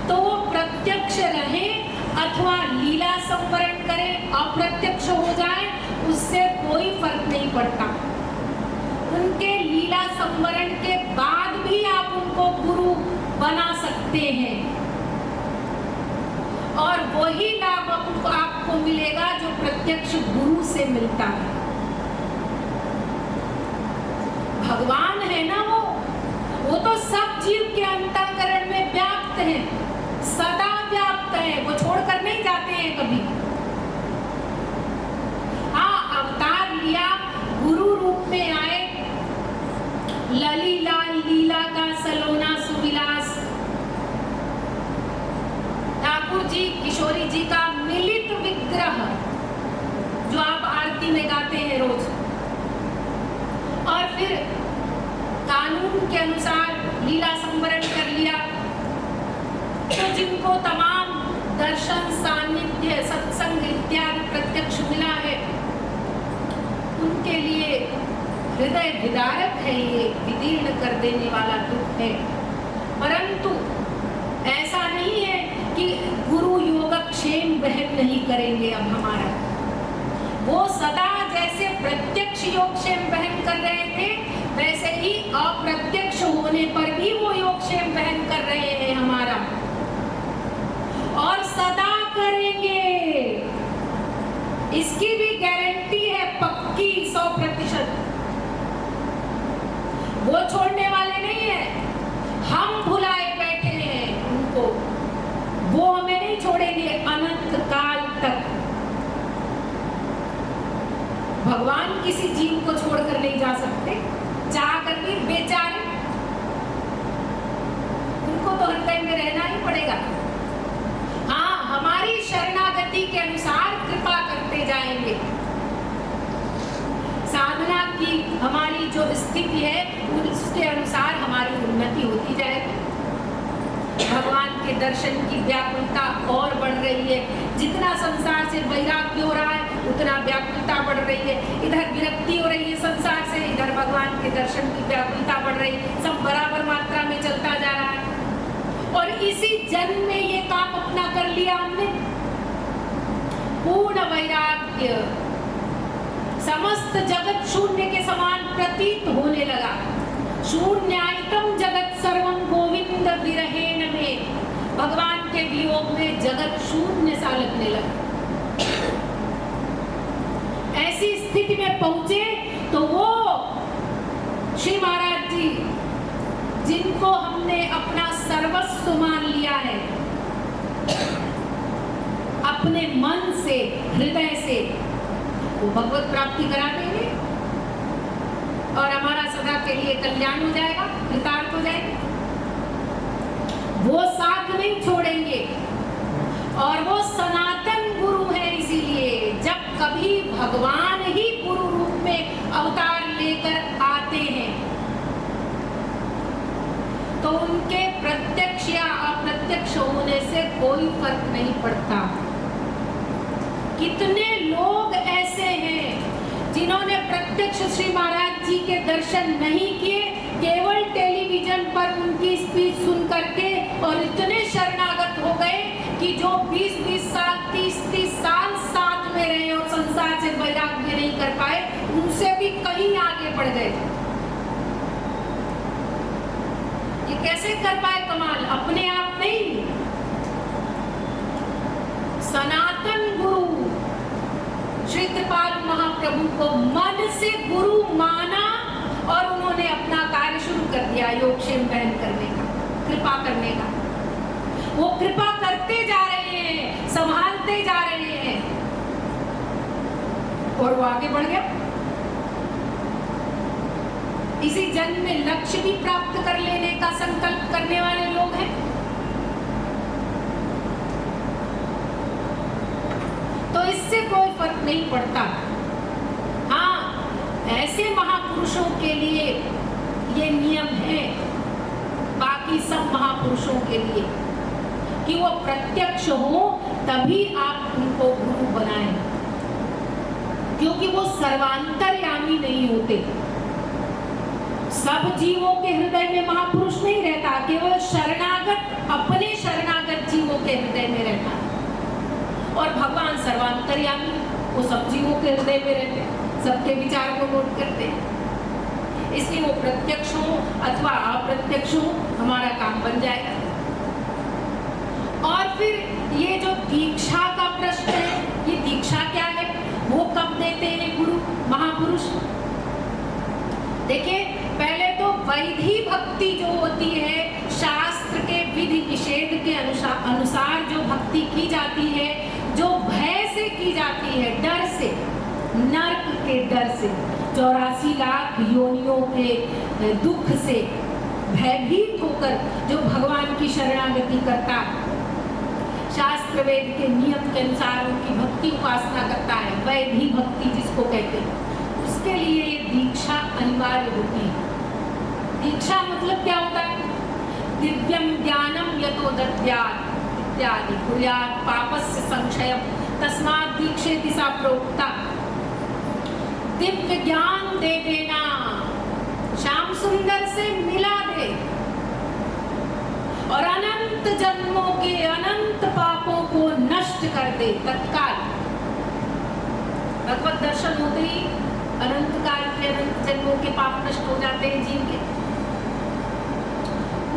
तो वो प्रत्यक्ष रहे अथवा लीला संवरण करे, अप्रत्यक्ष हो जाए, उससे कोई फर्क नहीं पड़ता। उनके लीला संवरण के बाद भी आप उनको गुरु बना सकते हैं, और वही लाभ आपको मिलेगा जो प्रत्यक्ष गुरु से मिलता है। भगवान है ना, वो तो सब जीव के अंतःकरण में व्याप्त है, सदा व्याप्त है, वो छोड़कर नहीं जाते हैं कभी। हाँ, अवतार लिया, गुरु रूप में आए, लली लाल लीला का सलोना सुविलास, ठाकुर जी किशोरी जी का मिलित विग्रह जो आप आरती में गाते हैं रोज, और फिर कानून के अनुसार लीला संवरण कर लिया, तो जिनको तमाम दर्शन, सानिध्य, सत्संग इत्यादि प्रत्यक्ष मिला है, उनके लिए हृदय विदारक है, ये विदीर्ण कर देने वाला दुख है। परंतु ऐसा नहीं है कि गुरु योगक्षेम वहन नहीं करेंगे अब हमारा। वो सदा जैसे प्रत्यक्ष योगक्षेम वहन कर रहे थे, वैसे ही अप्रत्यक्ष होने पर भी वो योगक्षेम वहन कर रहे हैं हमारा, और सदा करेंगे। इसकी भी गारंटी है पक्की 100%। वो छोड़ने वाले नहीं है, हम भुलाए बैठे हैं उनको, वो हमें नहीं छोड़ेंगे अनंत काल तक। भगवान किसी जीव को छोड़कर नहीं जा सकते, चाह कर भी बेचारे, उनको तो हृदय में रहना ही पड़ेगा। हाँ, हमारी शरणागति के अनुसार कृपा करते जाएंगे। साधना की हमारी जो स्थिति है उसके अनुसार हमारी उन्नति होती जाएगी। भगवान के दर्शन की व्याकुलता और बढ़ रही है। जितना संसार से वैराग्य हो रहा है उतना व्याकुलता बढ़ रही है। इधर विरक्ति हो रही है संसार से, इधर भगवान के दर्शन की व्याकुलता बढ़ रही है। सब बराबर मात्रा में चलता जा रहा है और इसी जन्म में ये काम अपना कर लिया हमने। पूर्ण वैराग्य, समस्त जगत शून्य के समान प्रतीत होने लगा। शून्यायतम जगत सर्वम गोविंद विरहेण में, भगवान के वियोग में जगत शून्य सा लगने लगा। ऐसी स्थिति में पहुंचे तो वो श्री महाराज जी जिनको हमने अपना सर्वस्व मान लिया है, अपने मन से हृदय से, वो भगवत प्राप्ति करा देंगे और हमारा सदा के लिए कल्याण हो जाएगा, कृतार्थ हो जाएगा। वो साथ नहीं छोड़ेंगे और वो सनातन गुरु है। इसीलिए जब कभी भगवान ही गुरु रूप में अवतार लेकर आते हैं तो उनके प्रत्यक्ष या अप्रत्यक्ष होने से कोई फर्क नहीं पड़ता। कितने लोग ऐसे हैं जिन्होंने प्रत्यक्ष श्री महाराज जी के दर्शन नहीं किए, केवल टेलीविजन पर उनकी स्पीच सुन करके और इतने शरणागत हो गए कि जो 20-20 साल 30-30 साल साथ में रहे और संसार से वैराग्य नहीं कर पाए, उनसे भी कहीं आगे बढ़ गए। ये कैसे कर पाए कमाल? अपने आप नहीं, सनातन गुरु श्री कृपालु महाप्रभु को मन से गुरु माना और उन्होंने अपना कार्य शुरू कर दिया, योगक्षेम बहन करने का, कृपा करने का। वो कृपा करते जा रहे हैं, संभालते जा रहे हैं और वो आगे बढ़ गया। इसी जन्म में लक्ष्य भी प्राप्त कर लेने का संकल्प करने वाले लोग हैं। तो इससे कोई फर्क नहीं पड़ता। हाँ, ऐसे महापुरुषों के लिए ये नियम है, बाकी सब महापुरुषों के लिए, कि वो प्रत्यक्ष हो तभी आप उनको गुरु बनाएं, क्योंकि वो सर्वांतर्यामी नहीं होते। सब जीवों के हृदय में महापुरुष नहीं रहता, केवल शरणागत अपने शरणागत जीवों के हृदय में रहता है। और भगवान सर्वांतर्यामी, वो सब जीवों के हृदय में रहते हैं, सबके विचार को नोट करते हैं। इसलिए वो प्रत्यक्ष हो अथवा अप्रत्यक्ष हो, हमारा काम बन जाएगा। और फिर ये जो दीक्षा का प्रश्न है, ये दीक्षा क्या है, वो कब देते हैं गुरु महापुरुष? देखिए, पहले तो वैधि भक्ति जो होती है, शास्त्र के विधि निषेध के अनुसार जो भक्ति की जाती है, जो भय से की जाती है, डर से, नरक के डर से, 84 लाख योनियों के दुख से भयभीत होकर जो भगवान की शरणागति करता, शास्त्र वेद के नियम के अनुसार उनकी भक्ति उपासना करता है, वैधि भक्ति जिसको कहते हैं, उसके लिए ये दीक्षा अनिवार्य होती है। दीक्षा मतलब क्या होता है? दिव्यम ज्ञानम यतो दद्यात् इत्यादि कुर्यात् पापस्य संक्षयम तस्मात् दीक्षेति सा प्रोक्ता। दिव्य ज्ञान दे देना, श्याम सुंदर से मिला दे और अनंत जन्मों के अनंत पापों को नष्ट कर दे तत्काल। भगवत दर्शन होते ही अनंत काल के अनंत जन्मों के पाप नष्ट हो जाते हैं जीव के।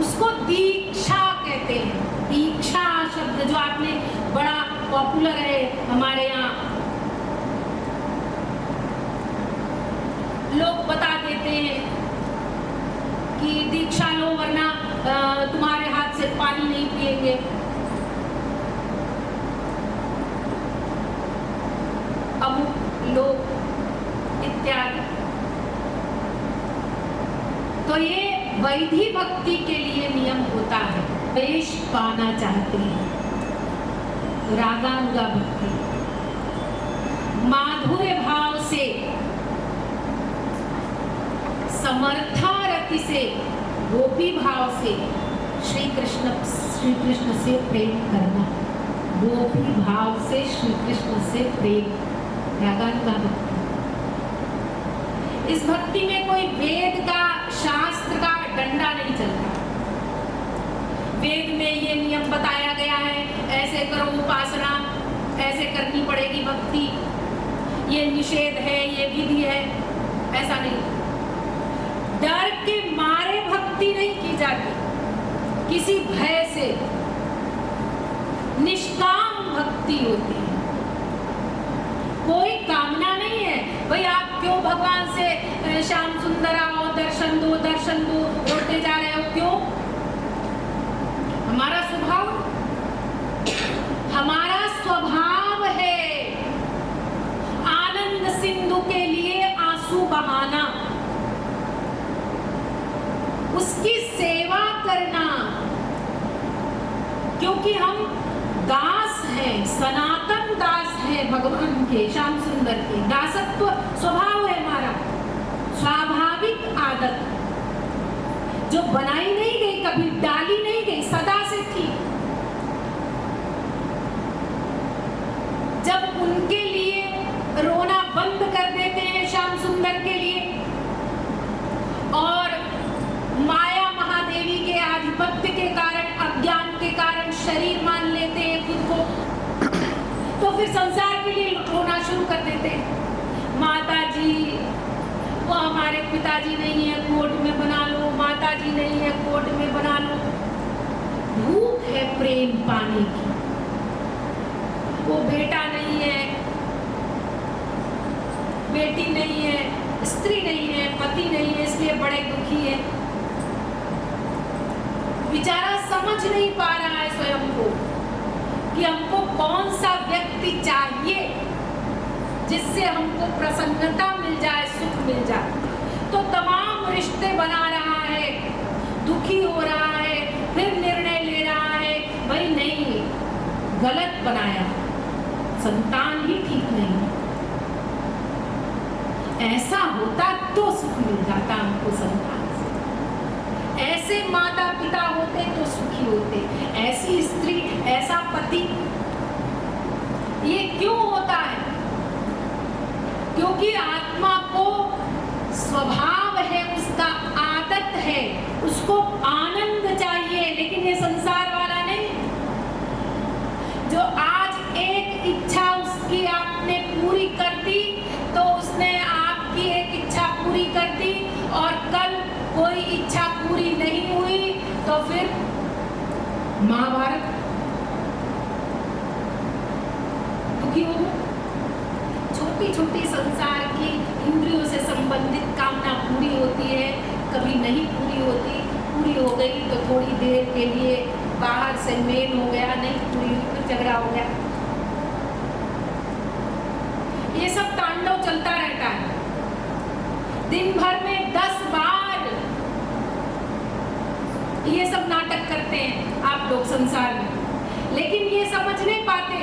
उसको दीक्षा कहते हैं। दीक्षा शब्द जो आपने बड़ा पॉपुलर है हमारे यहाँ, लोग बता देते हैं कि दीक्षा लो वरना तुम्हारे हाथ से पानी नहीं पिएंगे। अमुक लोग इत्यादि। तो ये वैधि भक्ति के लिए नियम होता है। वेश पाना चाहते हैं, रागानुगा भक्ति, माधुर्य भाव से समर्था रति से, गोपी भाव से श्री कृष्ण से प्रेम करना, गोपी भाव से श्री कृष्ण से प्रेम, रागानुगा भक्ति। इस भक्ति में कोई वेद का, शास्त्र का डंडा नहीं चलता। वेद में ये नियम बताया गया है, ऐसे करो उपासना, ऐसे करनी पड़ेगी भक्ति, ये निषेध है, ये विधि है, ऐसा नहीं। डर के मारे भक्ति नहीं की जाती, किसी भय से निष्काम भक्ति होती है। कोई कामना नहीं है, भाई आप क्यों भगवान से श्याम सुंदर आओ, दर्शन दो रोते जा रहे हो, क्यों? हमारा स्वभाव है आनंद सिंधु के लिए आंसू बहाना, उसकी सेवा करना, क्योंकि हम दास हैं, सनातन दास हैं भगवान के, श्याम सुंदर के। दासत्व स्वभाव है हमारा, स्वाभाविक आदत जो बनाई नहीं गई, कभी डाली नहीं गई, सदा से थी। जब उनके लिए रोना बंद कर देते हैं, श्याम सुंदर के लिए, और माया महादेवी के आधिपत्य के कारण, अज्ञान के कारण शरीर मान लेते हैं खुद को, तो फिर संसार के लिए रोना शुरू कर देते हैं। माता जी, वो हमारे पिताजी नहीं है, कोर्ट में बना लो, माता जी नहीं है, कोर्ट में बना लो। भूख है प्रेम पाने की, वो बेटा नहीं है, बेटी नहीं है, स्त्री नहीं है, पति नहीं है, इसलिए बड़े दुखी है। बेचारा समझ नहीं पा रहा है स्वयं को कि हमको कौन सा व्यक्ति चाहिए जिससे हमको प्रसन्नता मिल जाए, सुख मिल जाए। तो तमाम रिश्ते बना रहा है, दुखी हो रहा है, फिर निर्णय ले रहा है, भाई नहीं, गलत बनाया, संतान ही ठीक नहीं। ऐसा होता तो सुख मिल जाता हमको संतान से, ऐसे माता पिता होते तो सुखी होते, ऐसी स्त्री, ऐसा पति। ये क्यों होता है? क्योंकि आत्मा को स्वभाव है, उसका आदत है, उसको आनंद चाहिए, लेकिन ये संसार वाला नहीं। जो आज एक इच्छा उसकी आपने पूरी कर दी, तो उसने आपकी एक इच्छा पूरी कर दी, और कल कोई इच्छा पूरी नहीं हुई तो फिर महाभारत, दुखी हो गए। छोटी छोटी संसार की इंद्रियों से संबंधित कामना पूरी होती है, कभी नहीं पूरी होती, पूरी हो गई तो थोड़ी देर के लिए बाहर से मेल हो गया, नहीं पूरी हुई तो झगड़ा हो गया। ये सब तांडव चलता रहता है। दिन भर में 10 बार ये सब नाटक करते हैं आप लोग संसार में, लेकिन ये समझ नहीं पाते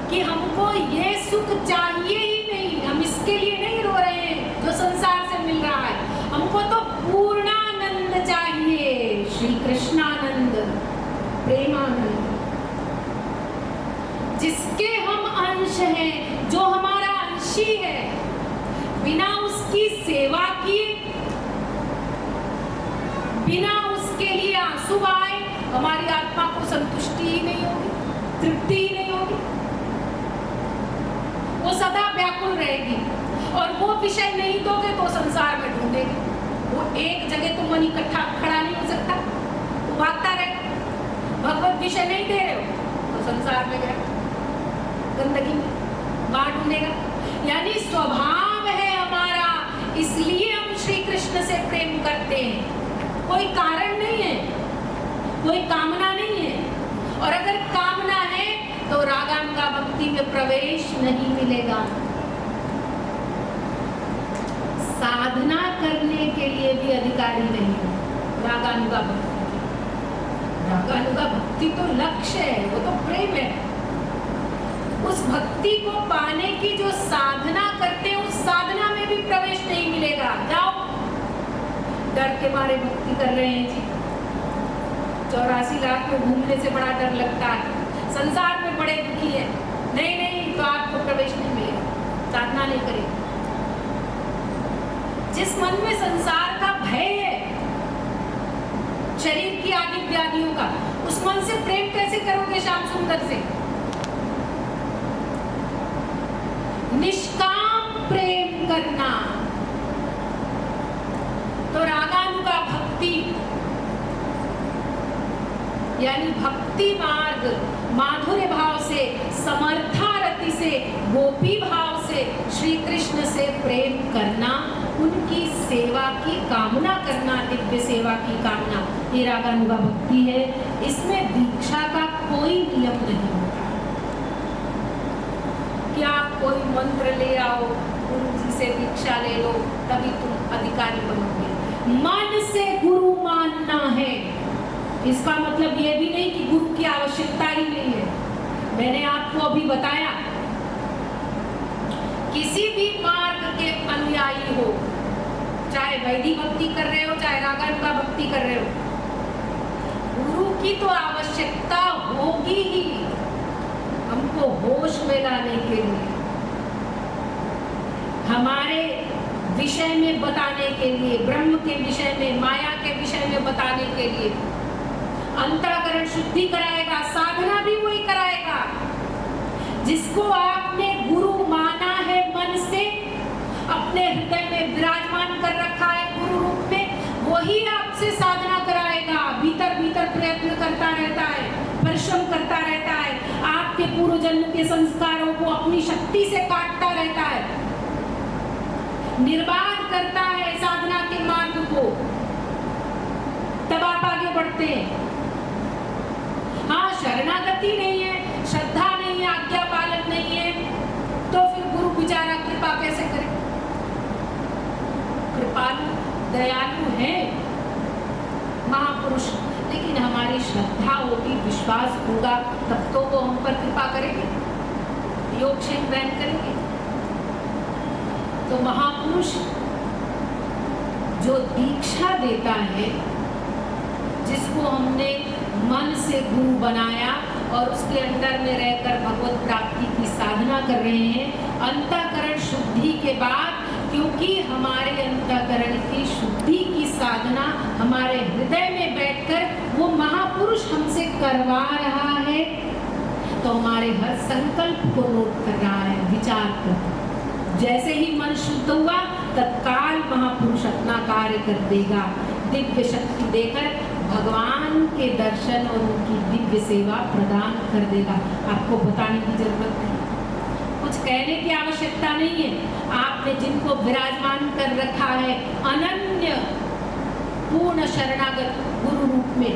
कि हमको ये सुख चाहिए ही नहीं। हम इसके लिए नहीं रो रहे हैं जो संसार से मिल रहा है, हमको तो पूर्णानंद चाहिए, श्री कृष्णानंद, प्रेमानंद, जिसके हम अंश हैं, जो हमारा अंशी है। बिना उसकी सेवा किए, बिना उसके लिए आंसू आए, हमारी आत्मा को संतुष्टि ही नहीं होगी, तृप्ति ही नहीं होगी। वो सदा व्याकुल रहेगी, और वो विषय नहीं दोगे तो संसार में ढूंढेगी। वो एक जगह तो मन इकट्ठा खड़ा नहीं हो सकता, वो भागता रहे। भगवत विषय नहीं दे रहे हो तो संसार में गए, गंदगी में वहां ढूंढेगा। यानी स्वभाव है हमारा, इसलिए हम श्री कृष्ण से प्रेम करते हैं। कोई कारण नहीं है, कोई कामना नहीं है। और अगर कामना है तो रागानुगा भक्ति में प्रवेश नहीं मिलेगा। साधना करने के लिए भी अधिकारी नहीं है रागानुगा भक्ति। रागानुगा भक्ति तो लक्ष्य है, वो तो प्रेम है। उस भक्ति को पाने की जो साधना करते हैं, उस साधना में भी प्रवेश नहीं मिलेगा। जाओ डर के मारे भक्ति कर रहे हैं जी। 84 लाख में घूमने से बड़ा डर लगता है, संसार में बड़े दुखी है। नहीं तो आपको प्रवेश नहीं मिलेगा, साधना नहीं करेगी। जिस मन में संसार का भय है, शरीर की आदि व्याधियों का, उस मन से प्रेम कैसे करोगे श्याम सुंदर से? निष्काम प्रेम करना। तो रागानुगा भक्ति यानी भक्ति मार्ग, माधुर्य भाव से, समर्था रति से, गोपी भाव से श्री कृष्ण से प्रेम करना, उनकी सेवा की कामना करना, दिव्य सेवा की कामना, ये रागानुगा भक्ति है। इसमें दीक्षा का कोई नियम नहीं होता कि आप कोई मंत्र ले आओ, गुरु जी से दीक्षा ले लो तभी तुम अधिकारी बनोगे। मन से गुरु मानना है, इसका मतलब ये भी नहीं कि गुरु की आवश्यकता ही नहीं है। मैंने आपको अभी बताया, किसी भी मार्ग के अनुयायी हो, चाहे वैदिक भक्ति कर रहे हो, चाहे रागानुगा भक्ति कर रहे हो, गुरु की तो आवश्यकता होगी ही हमको होश में लाने के लिए, हमारे विषय में बताने के लिए, ब्रह्म के विषय में, माया के विषय में बताने के लिए। अंतःकरण शुद्धि कराएगा, साधना भी वही कराएगा। जिसको आपने गुरु माना है, मन से अपने हृदय में विराजमान कर रखा है गुरु रूप में, वही आपसे साधना कराएगा। भीतर भीतर प्रयत्न करता रहता है, परिश्रम करता रहता है, आपके पूर्व जन्म के संस्कारों को अपनी शक्ति से काटता रहता है, निर्बाध करता है साधना के मार्ग को, तब आप आगे बढ़ते हैं। हाँ, शरणागति नहीं है, श्रद्धा नहीं है, आज्ञा पालन नहीं है, तो फिर गुरु बेचारा कृपा कैसे करे? कृपालु दयालु है महापुरुष, लेकिन हमारी श्रद्धा होगी, विश्वास होगा, तब तो वो हम पर कृपा करेंगे, योग क्षेम ग्रहण करेंगे। तो महापुरुष जो दीक्षा देता है, जिसको हमने मन से गुरु बनाया और उसके अंदर में रहकर भगवत प्राप्ति की साधना कर रहे हैं, अंतःकरण शुद्धि के बाद, क्योंकि हमारे अंतःकरण की शुद्धि की साधना हमारे हृदय में बैठकर वो महापुरुष हमसे करवा रहा है, तो हमारे हर संकल्प को नोट कर रहा है, विचार कर। जैसे ही मन शुद्ध हुआ, तत्काल महापुरुष अपना कार्य कर देगा, दिव्य शक्ति देकर भगवान के दर्शन और उनकी दिव्य सेवा प्रदान कर देगा। आपको बताने की जरूरत नहीं, कुछ कहने की आवश्यकता नहीं है। आपने जिनको विराजमान कर रखा है अनन्य पूर्ण शरणागत गुरु रूप में,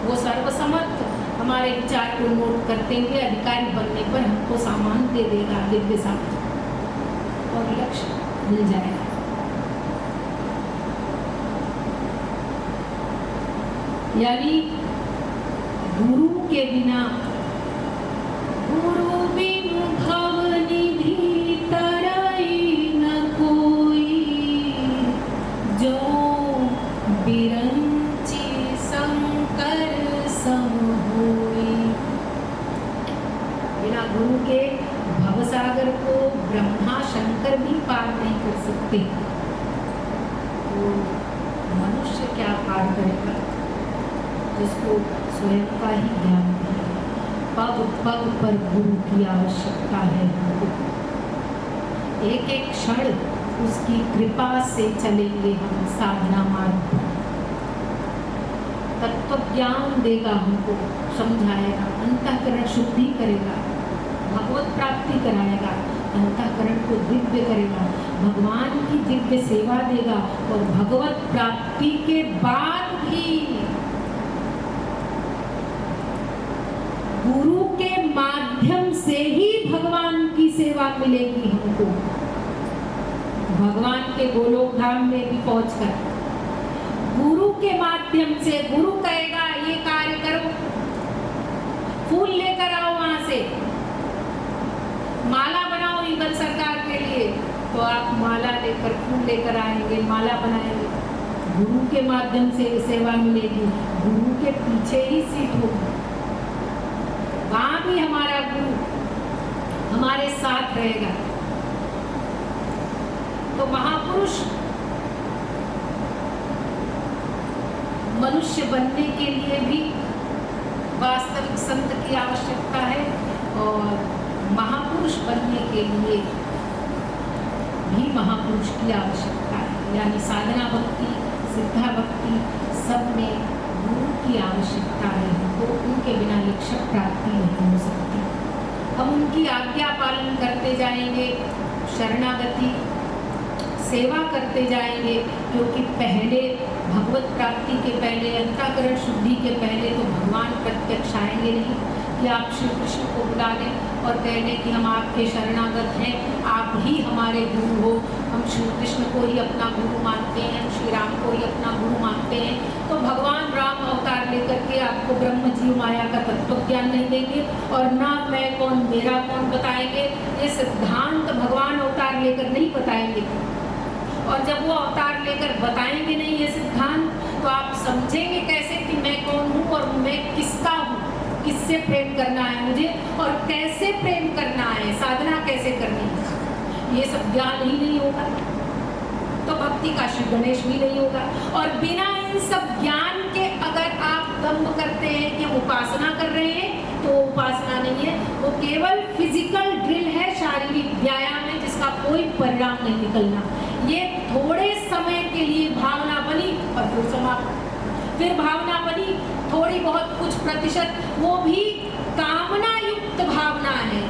वो सर्वसमर्थ हमारे विचार को नोट करते हुए अधिकारी बनने पर हमको सामान दे देगा, दिव्य सामान और लक्ष्य मिल जाएगा। यानी गुरु के बिना, गुरु बिनु भव निधि तरई न कोई, जो बिरंची शंकर सम होई। बिना गुरु के भवसागर को ब्रह्मा शंकर भी पार नहीं कर सकते, तो मनुष्य क्या पार करेगा जिसको स्वयं का ही ज्ञान है। पग पग पर गुरु की आवश्यकता है। एक एक क्षण उसकी कृपा से चलेंगे हम साधना मार्ग पर। तत्व ज्ञान देगा, हमको समझाएगा, अंतःकरण शुद्धि करेगा, भगवत प्राप्ति कराएगा, अंतःकरण को दिव्य करेगा, भगवान की दिव्य सेवा देगा, और भगवत प्राप्ति के बाद भी गुरु के माध्यम से ही भगवान की सेवा मिलेगी हमको। भगवान के गोलोक धाम में भी पहुंचकर गुरु के माध्यम से, गुरु कहेगा ये कार्य करो, फूल लेकर आओ वहां से, माला बनाओ युगल सरकार के लिए, तो आप माला लेकर, फूल लेकर आएंगे, माला बनाएंगे। गुरु के माध्यम से सेवा मिलेगी, गुरु के पीछे ही सीट होगी, वहां भी हमारा गुरु हमारे साथ रहेगा। तो महापुरुष मनुष्य बनने के लिए भी वास्तविक संत की आवश्यकता है और महापुरुष बनने के लिए भी महापुरुष की आवश्यकता है। यानी साधना भक्ति, सिद्धा भक्ति, सब में गुरु की आवश्यकता है। तो उनके बिना लक्ष्य प्राप्ति नहीं हो सकती। हम उनकी आज्ञा पालन करते जाएंगे, शरणागति सेवा करते जाएंगे, क्योंकि पहले भगवत प्राप्ति के पहले, अंतःकरण शुद्धि के पहले तो भगवान प्रत्यक्ष आएंगे नहीं कि आप श्री कृष्ण को बुला लें और कह लें कि हम आपके शरणागत हैं, आप ही हमारे गुरु हो, हम श्री कृष्ण को ही अपना गुरु मानते हैं, श्री राम को ही अपना गुरु मानते हैं। तो भगवान राम अवतार लेकर के आपको ब्रह्म जीव माया का तत्व ज्ञान नहीं देंगे और ना मैं कौन मेरा कौन बताएंगे। ये सिद्धांत भगवान अवतार लेकर नहीं बताएंगे, और जब वो अवतार लेकर बताएंगे नहीं ये सिद्धांत, तो आप समझेंगे कैसे कि मैं कौन हूँ और मैं किसका हूँ, किससे प्रेम करना है मुझे और कैसे प्रेम करना है, साधना कैसे करनी है, ये सब ज्ञान ही नहीं होगा तो भक्ति का श्री गणेश भी नहीं होगा। और बिना इन सब ज्ञान के अगर आप दम्भ करते हैं कि हम उपासना कर रहे हैं, तो उपासना नहीं है, वो केवल फिजिकल ड्रिल है, शारीरिक व्यायाम है जिसका कोई परिणाम नहीं निकलना। ये थोड़े समय के लिए भावना बनी और फिर समाप्त, फिर भावना बनी थोड़ी बहुत कुछ प्रतिशत, वो भी कामना युक्त भावना है।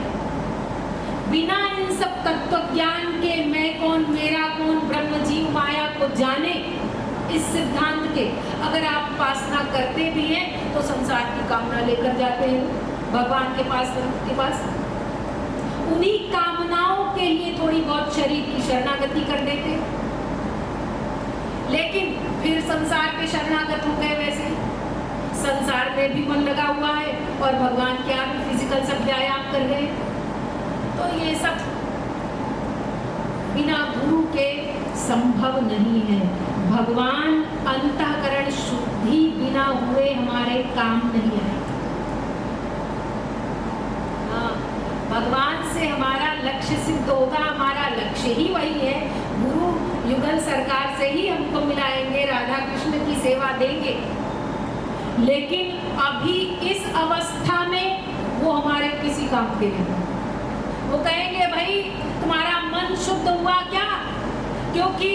बिना इन सब तत्व ज्ञान के मैं कौन मेरा कौन ब्रह्म जीव माया को जाने, इस सिद्धांत के अगर आप उपासना करते भी हैं तो संसार की कामना लेकर जाते हैं भगवान के पास, संत के पास, उन्हीं कामनाओं के लिए थोड़ी बहुत शरीर की शरणागति कर देते, लेकिन फिर संसार के शरणागत हो गए। वैसे संसार में भी मन लगा हुआ है और भगवान के यहाँ भी फिजिकल सब व्यायाम कर रहे हैं। तो ये सब बिना गुरु के संभव नहीं है। भगवान अंतःकरण शुद्धि बिना हुए हमारे काम नहीं आए। भगवान से हमारा लक्ष्य सिद्ध होगा, हमारा लक्ष्य ही वही है। गुरु युगल सरकार से ही हमको मिलाएंगे, राधा कृष्ण की सेवा देंगे, लेकिन अभी इस अवस्था में वो हमारे किसी काम के नहीं। वो कहेंगे भाई तुम्हारा मन शुद्ध हुआ क्या, क्योंकि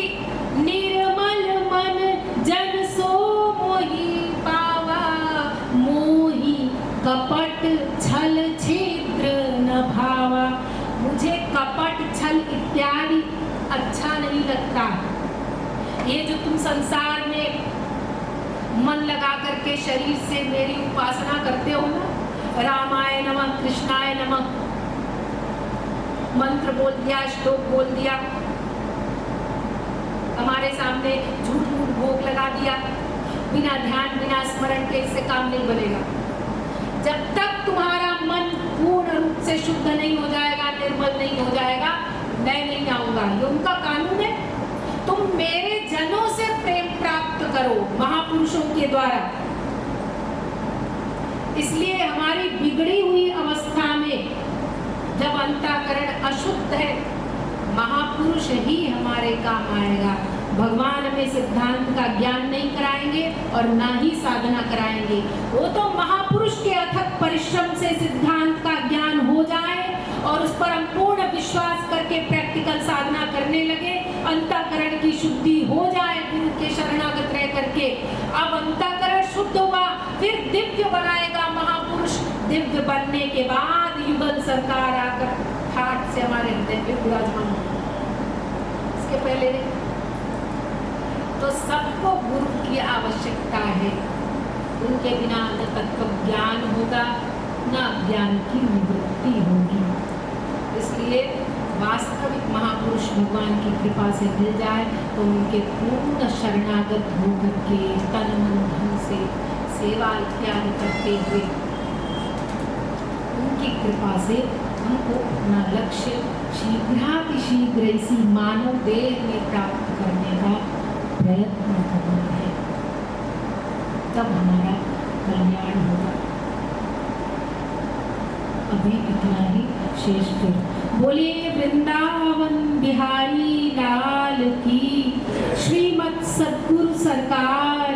निर्मल मन जन सो मोहि पावा, मोहि कपट छल छिद्र न भावा। मुझे कपट छल इत्यादि अच्छा नहीं लगता। ये जो तुम संसार में मन लगा करके शरीर से मेरी उपासना करते हो ना, रामाय नमः कृष्णाय नमः मंत्र बोल दिया, श्लोक बोल दिया, हमारे सामने झूठ मूठ भोग लगा दिया, बिना ध्यान बिना स्मरण के इससे काम नहीं बनेगा। जब तक तुम्हारा मन पूर्ण रूप से शुद्ध नहीं हो जाएगा, निर्मल नहीं हो जाएगा, मैं नहीं आऊंगा। ये उनका कानून है। तुम मेरे जनों से प्रेम प्राप्त करो महापुरुषों के द्वारा। इसलिए हमारी बिगड़ी हुई अवस्था में जब अंतःकरण अशुद्ध है, महापुरुष ही हमारे काम आएगा। भगवान हमें सिद्धांत का ज्ञान नहीं कराएंगे और ना ही साधना कराएंगे। वो तो महापुरुष के अथक परिश्रम से सिद्धांत का ज्ञान हो जाए और उस पर हम पूर्ण विश्वास करके प्रैक्टिकल साधना करने लगे, अंतःकरण की शुद्धि हो जाए गुरु के शरणागत रह करके। अब अंतःकरण शुद्ध हुआ, फिर दिव्य बनाएगा महापुरुष। दिव्य बनने के बाद युगल सरकार आकर ठाठ से हमारे हृदय पे विराजमान हो, इसके पहले नहीं। तो सबको गुरु की आवश्यकता है। उनके बिना न तत्व ज्ञान होगा, न ज्ञान की निवृत्ति होगी। इसलिए वास्तविक महापुरुष भगवान की कृपा से मिल जाए तो उनके पूर्ण शरणागत होकर के तन मन धन से सेवा इत्यादि करते हुए उनकी कृपा से हमको अपना लक्ष्य शीघ्रातिशीघ्र इसी मानव देह में प्राप्त करने का प्रयत्न करना है, तब हमारा कल्याण होगा। अभी इतना ही, शेष फिर। बोलिए वृंदावन बिहारी लाल की, श्रीमद् सद्गुरु सरकार